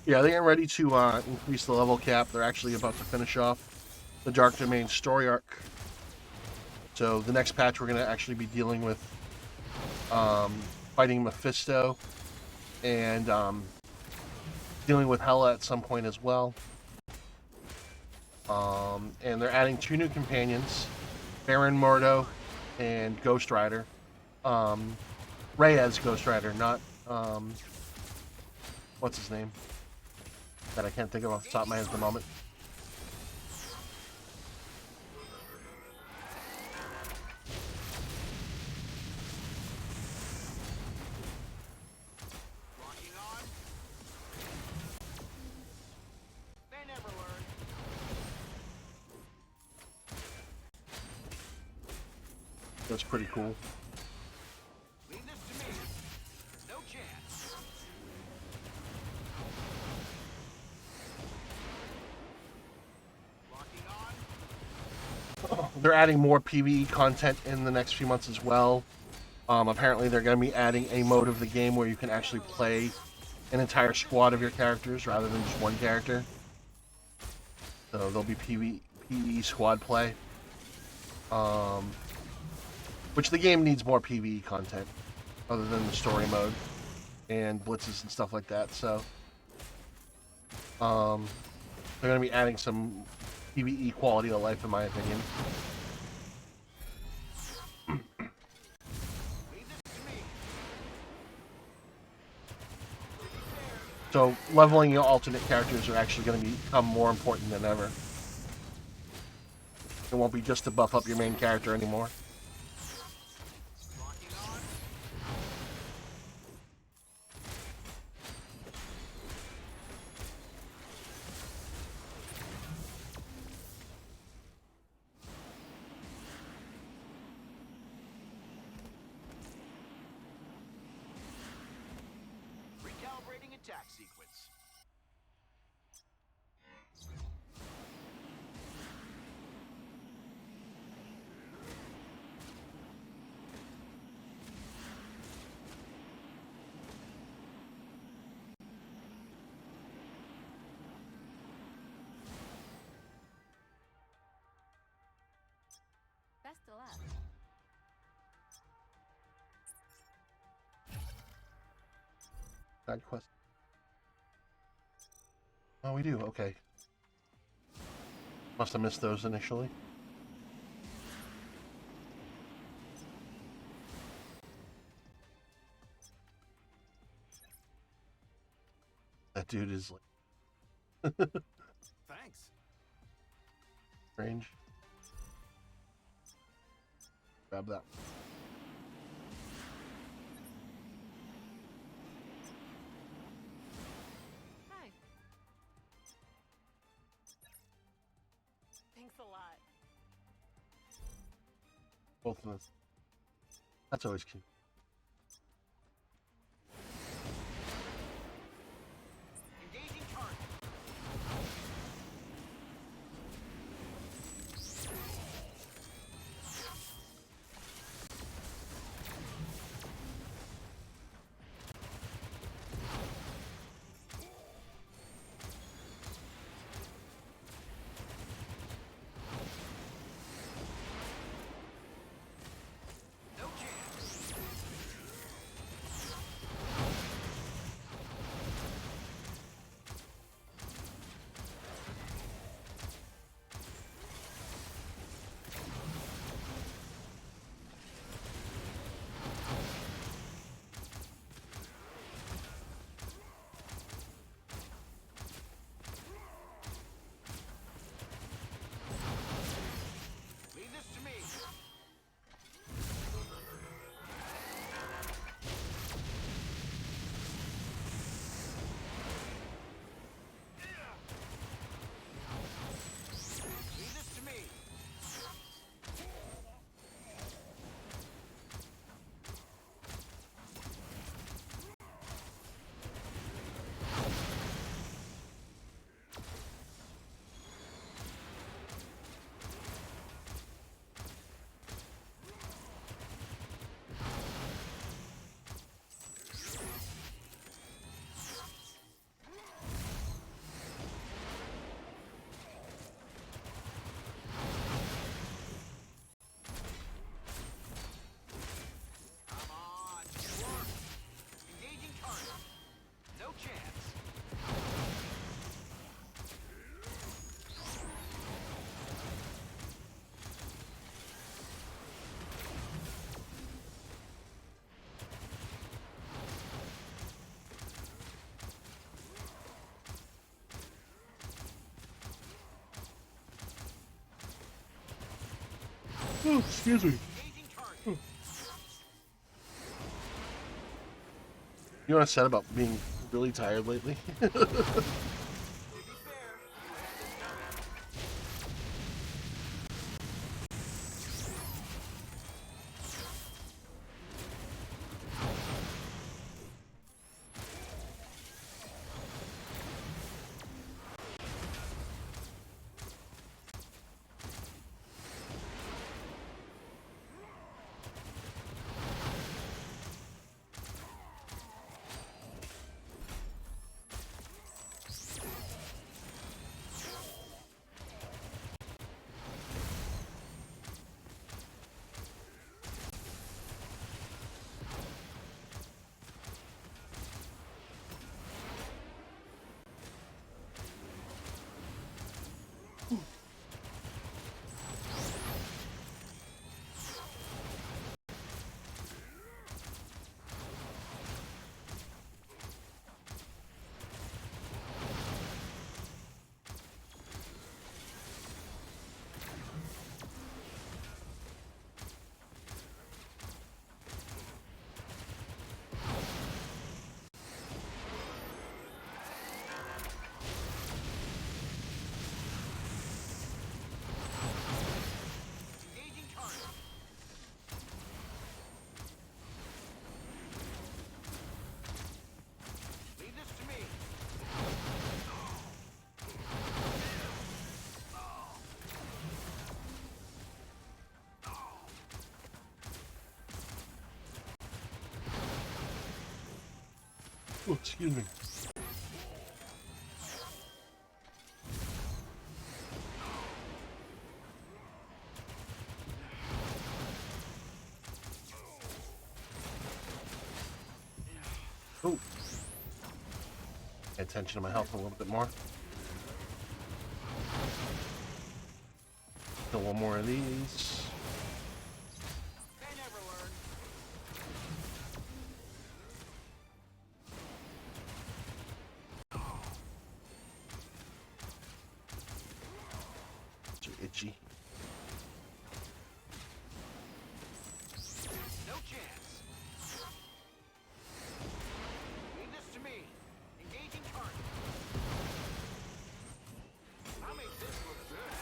Yeah, they're getting ready to increase the level cap. They're actually about to finish off the Dark Domain story arc. So the next patch we're going to actually be dealing with fighting Mephisto and dealing with Hela at some point as well. And they're adding 2 new companions, Baron Mordo and Ghost Rider. Reyes Ghost Rider, not what's his name? That I can't think of off the top of my head at the moment. Locking on. They never learn. That's pretty cool. Leave this to me. No chance. Locking on. They're adding more PvE content in the next few months as well. Apparently they're going to be adding a mode of the game where you can actually play an entire squad of your characters rather than just one character. So there'll be PvE squad play. Which the game needs more PvE content other than the story mode and blitzes and stuff like that. So they're going to be adding some PvE quality of life in my opinion. So leveling your alternate characters are actually going to become more important than ever. It won't be just to buff up your main character anymore. Locking on. Recalibrating attack sequence. Best of luck. Side quest. Oh, we do. Okay. Must have missed those initially. That dude is like Thanks. strange. Grab that. Hi. Thanks a lot. Both of them. That's always cute. Engaging target. No chance. Oh, excuse me. Engaging target. You know what I said about being really tired lately? To be fair, you had this coming. Engaging target. Leave this to me. Oh, excuse me. Oh. Pay attention to my health a little bit more. Kill one more of these. They never learn. Too itchy. No chance. Leave this to me. Engaging target. I'll make this look good.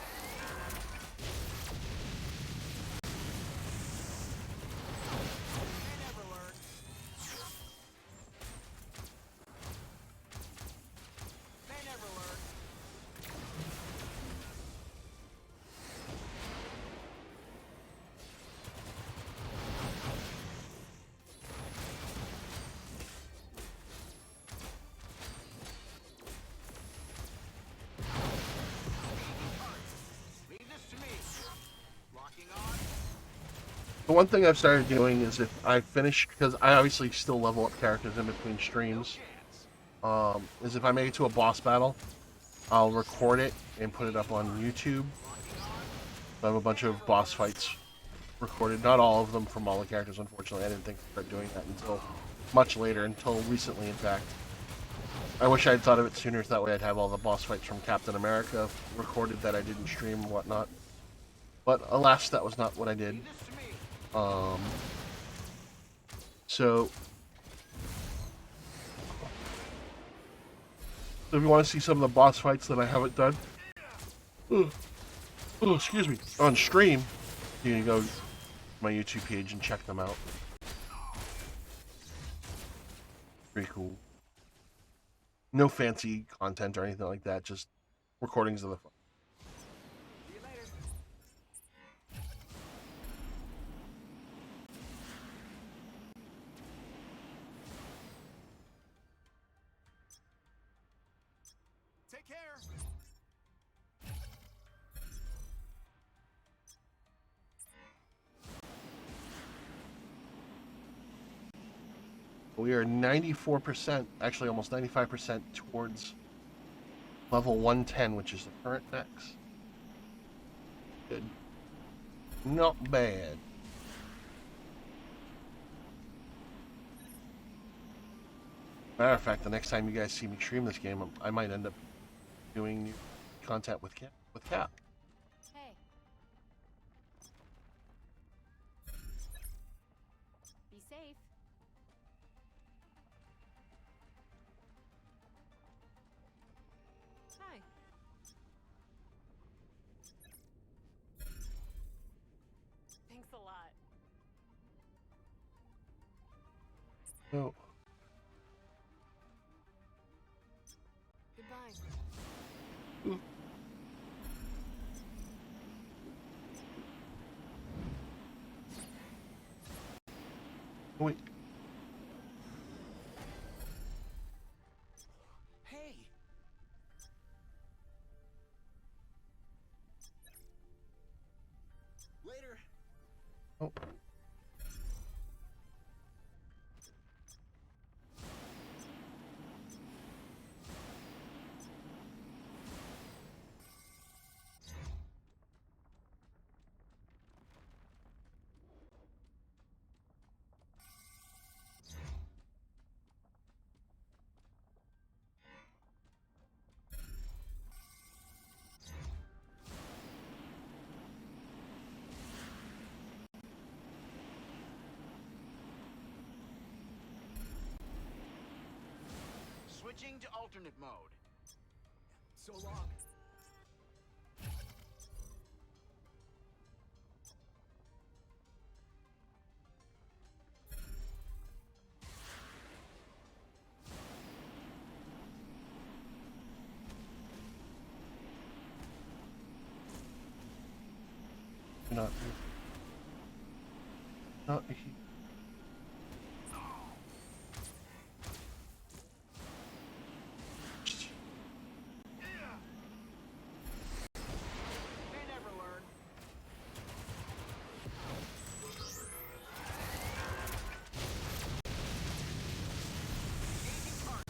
They never learn. They never learn. Leave this to me. Locking on. The one thing I've started doing is if I finish, because I obviously still level up characters in between streams, Chance. is if I make it to a boss battle, I'll record it and put it up on YouTube. I have a bunch of boss fights recorded, not all of them from all the characters, unfortunately. I didn't think I'd start doing that until much later, until recently, in fact. I wish I'd thought of it sooner, so that way I'd have all the boss fights from Captain America recorded that I didn't stream and whatnot. But alas, that was not what I did. Leave this to me. So if you want to see some of the boss fights that I haven't done, excuse me, on stream, you can go to my YouTube page and check them out. Pretty cool. No fancy content or anything like that, just recordings of the fight. See you later. Take care. We are 94%, actually almost 95% towards level 110, which is the current max. Good. Not bad. Matter of fact, the next time you guys see me stream this game, I might end up doing content with Cap. Hey, No. Goodbye. Wait. Hey! Later. Oh. Switching to alternate mode. So long. Not. Not. They never learn. Engaging target.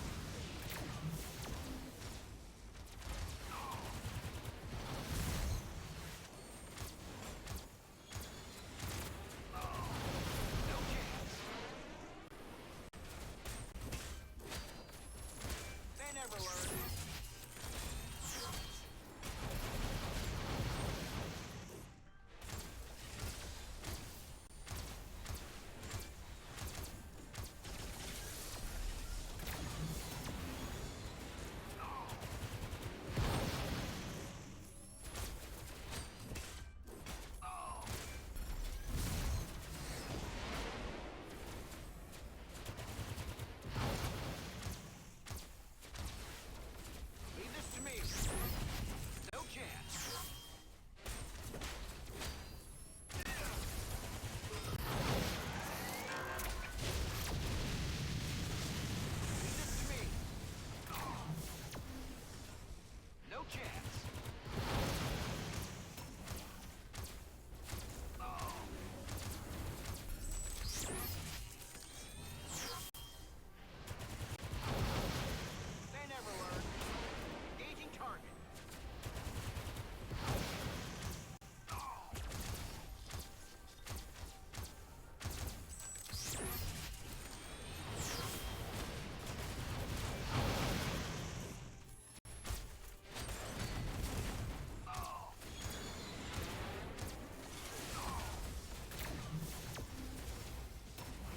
No chance. They never learn. Leave this to me. No chance. Leave this to me. No chance. They never learn. Engaging target.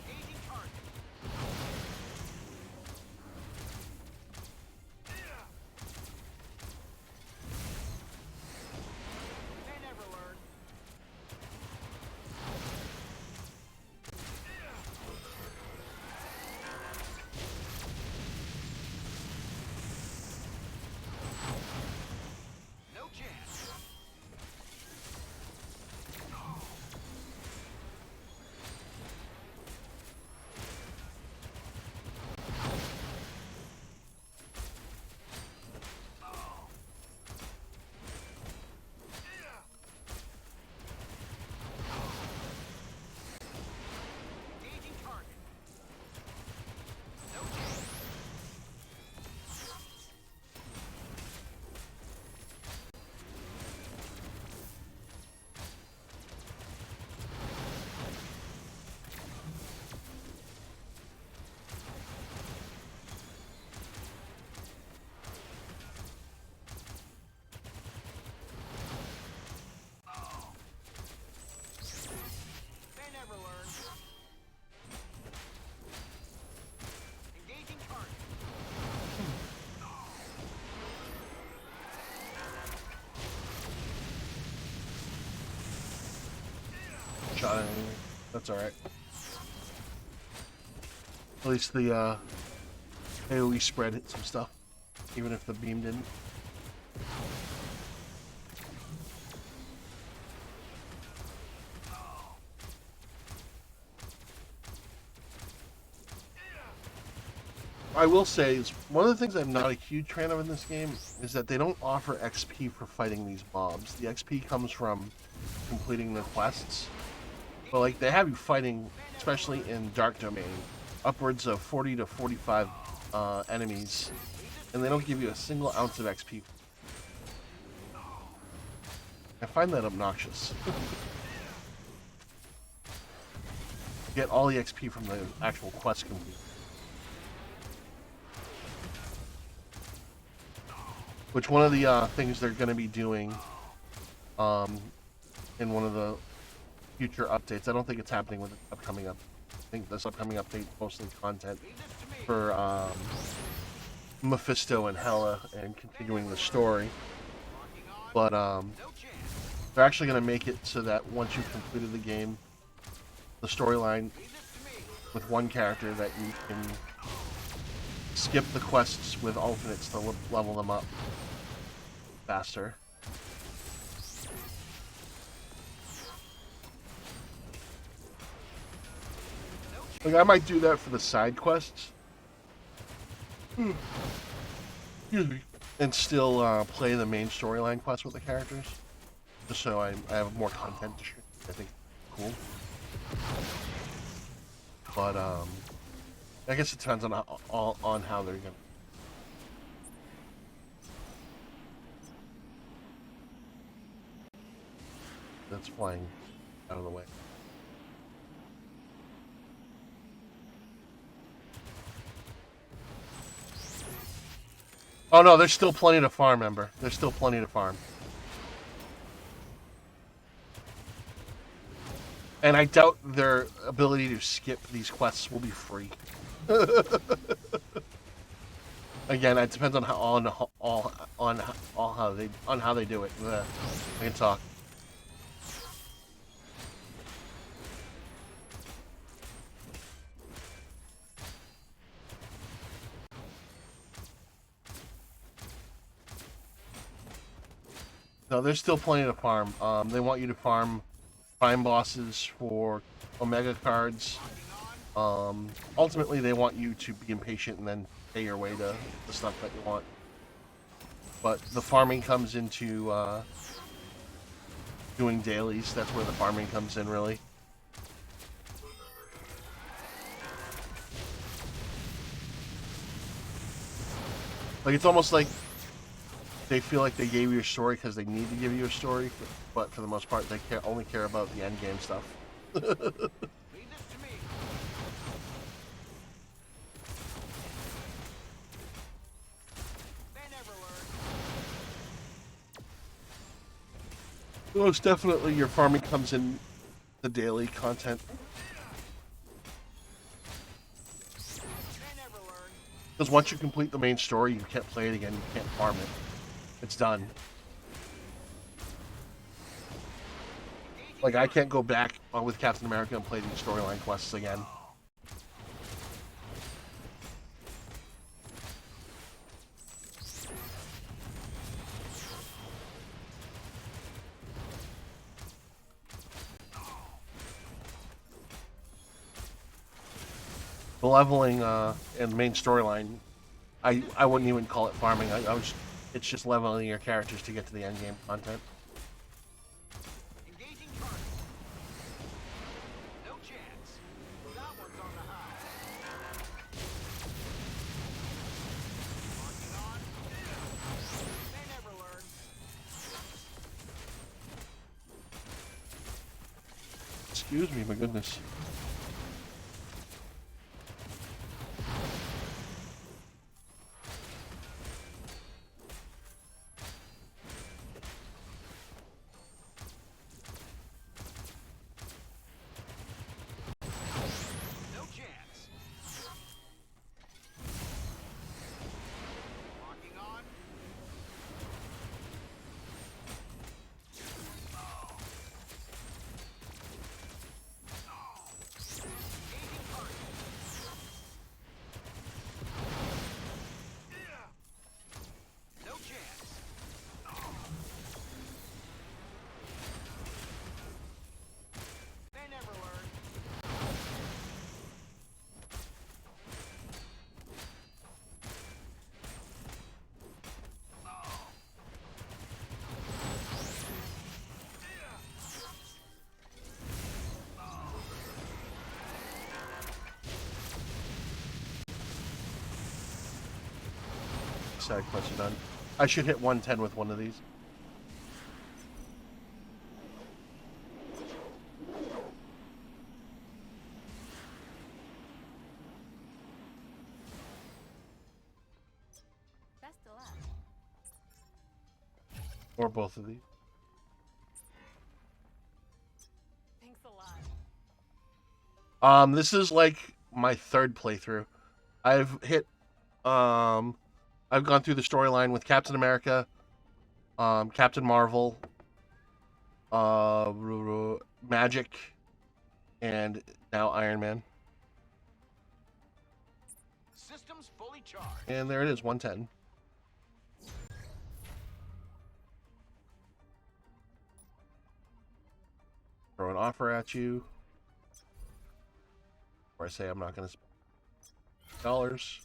Engaging target. They never learn. No chance. Engaging target. No chance. They never learn. Engaging target. Shot it. That's alright. At least the AoE spread hit some stuff, even if the beam didn't. I will say, is one of the things I'm not a huge fan of in this game is that they don't offer XP for fighting these mobs. The XP comes from completing the quests. But like they have you fighting, especially in Dark Domain, upwards of 40 to 45 enemies, and they don't give you a single ounce of XP. I find that obnoxious. Get all the XP from the actual quest complete. Which one of the things they're going to be doing in one of the future updates, I don't think it's happening with the upcoming up. I think this upcoming update is mostly content for Mephisto and Hela and continuing the story. But they're actually going to make it so that once you've completed the game, the storyline with one character, that you can skip the quests with alternates to level them up faster. Like, I might do that for the side quests. Excuse me. And still play the main storyline quests with the characters. Just so I have more content to shoot. I think cool. But, I guess it depends on how they're gonna. That's flying out of the way. Oh no, there's still plenty to farm, Ember. There's still plenty to farm. And I doubt their ability to skip these quests will be free. Again, it depends on how they do it. I can talk. No, there's still plenty to farm. They want you to farm prime bosses for Omega cards. Ultimately, they want you to be impatient and then pay your way to the stuff that you want. But the farming comes into doing dailies. That's where the farming comes in, really. Like, it's almost like they feel like they gave you a story because they need to give you a story, but for the most part, they only care about the end game stuff. Leave this to me. They never learn. Most definitely, your farming comes in the daily content. They never learn. Because once you complete the main story, you can't play it again, you can't farm it. It's done. Like, I can't go back with Captain America and play these storyline quests again. The leveling and main storyline, I wouldn't even call it farming. It's just leveling your characters to get to the end game content. Engaging target. No chance. That one's on the high. Locking on. They never learn. Excuse me, my goodness. No chance. Locking on. side quests are done. I should hit 110 with one of these. Best of luck. Or both of these. Thanks a lot. This is like my third playthrough. I've gone through the storyline with Captain America, Captain Marvel, Magic, and now Iron Man. Systems fully charged. And there it is, 110. Throw an offer at you. Or I say I'm not going to spend dollars.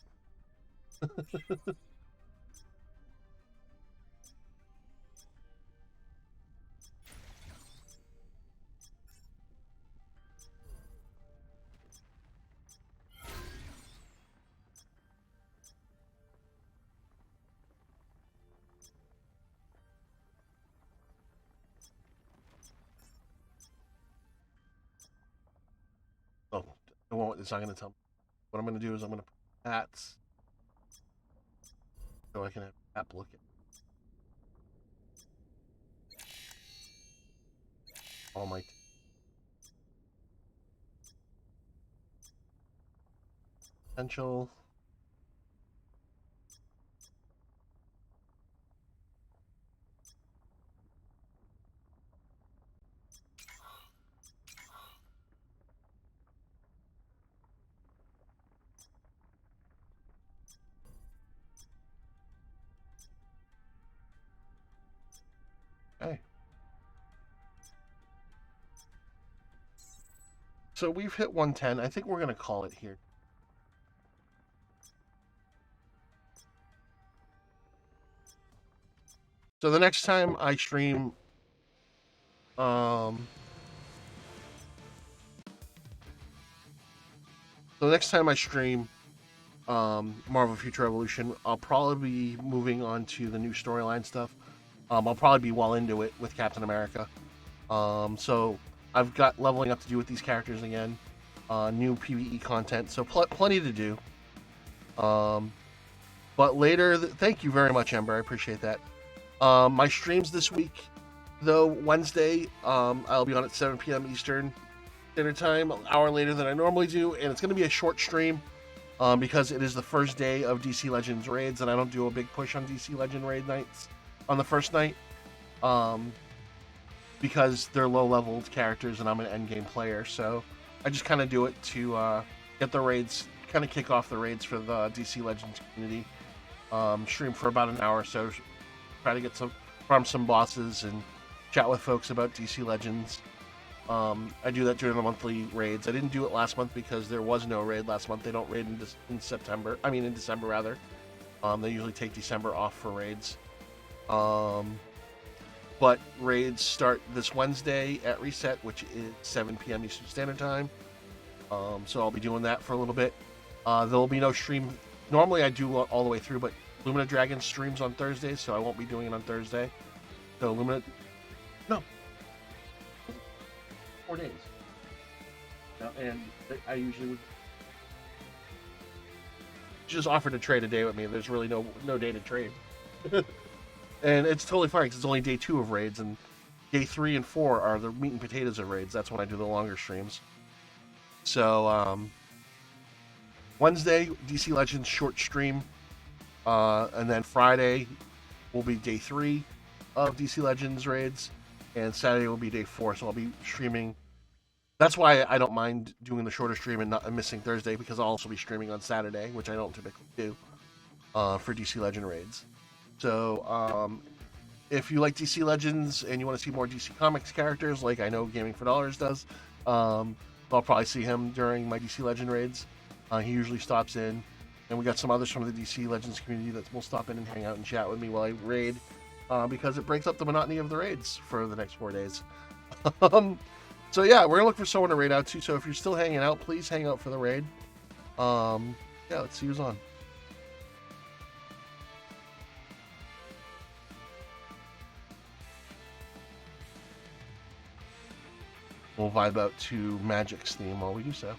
Oh, it won't. It's not going to tell me. What I'm going to do is I'm going to put hats so I can have app look at all my potential. Okay. So we've hit 110. I think we're going to call it here. So the next time I stream, so the next time I stream Marvel Future Revolution, I'll probably be moving on to the new storyline stuff. I'll probably be well into it with Captain America. So I've got leveling up to do with these characters again, new PvE content, so plenty to do. But later, thank you very much, Ember. I appreciate that. My streams this week, though, Wednesday, I'll be on at 7 p.m. Eastern Standard Time, an hour later than I normally do, and it's going to be a short stream because it is the first day of DC Legends raids, and I don't do a big push on DC Legend raid nights on the first night because they're low-leveled characters and I'm an endgame player, so I just kind of do it to get the raids, kind of kick off the raids for the DC Legends community. Stream for about an hour or so, try to get from some bosses and chat with folks about DC Legends. I do that during the monthly raids. I didn't do it last month because there was no raid last month. They don't raid in December rather. They usually take December off for raids. But raids start this Wednesday at reset, which is 7 p.m. Eastern Standard Time. So I'll be doing that for a little bit. There will be no stream. Normally I do all the way through, but Lumina Dragon streams on Thursdays, so I won't be doing it on Thursday. So no, 4 days. No, and I usually would just offer to trade a day with me. There's really no day to trade. And it's totally fine because it's only day 2 of raids, and day 3 and 4 are the meat and potatoes of raids. That's when I do the longer streams. So, Wednesday, DC Legends short stream. And then Friday will be day 3 of DC Legends raids, and Saturday will be day 4. So I'll be streaming. That's why I don't mind doing the shorter stream and not missing Thursday, because I'll also be streaming on Saturday, which I don't typically do for DC Legend raids. So if you like DC Legends and you want to see more DC Comics characters, like I know Gaming for Dollars does, I'll probably see him during my DC Legend raids. He usually stops in. And we got some others from the DC Legends community that will stop in and hang out and chat with me while I raid, because it breaks up the monotony of the raids for the next 4 days. So yeah, we're gonna look for someone to raid out to. So if you're still hanging out, please hang out for the raid. Yeah, let's see who's on. We'll vibe out to Magic's theme while we do so.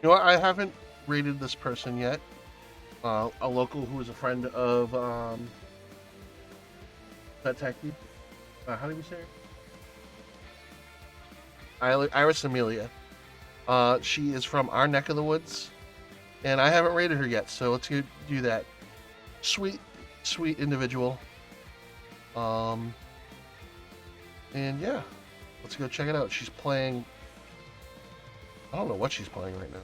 You know what? I haven't rated this person yet. A local who is a friend of that techie. How do we say her? Iris Amelia. She is from our neck of the woods, and I haven't rated her yet, so let's do that. Sweet, sweet individual. And yeah, let's go check it out. She's playing. I don't know what she's playing right now.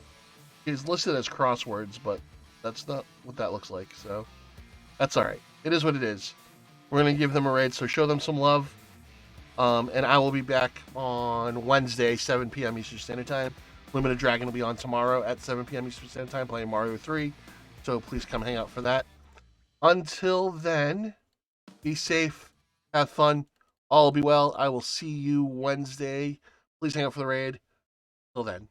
It's listed as crosswords, but that's not what that looks like, so that's alright. It is what it is. We're going to give them a raid, so show them some love. And I will be back on Wednesday, 7 p.m. Eastern Standard Time. Limited Dragon will be on tomorrow at 7 p.m. Eastern Standard Time playing Mario 3, so please come hang out for that. Until then, be safe, have fun, all will be well. I will see you Wednesday. Please hang out for the raid. Till then.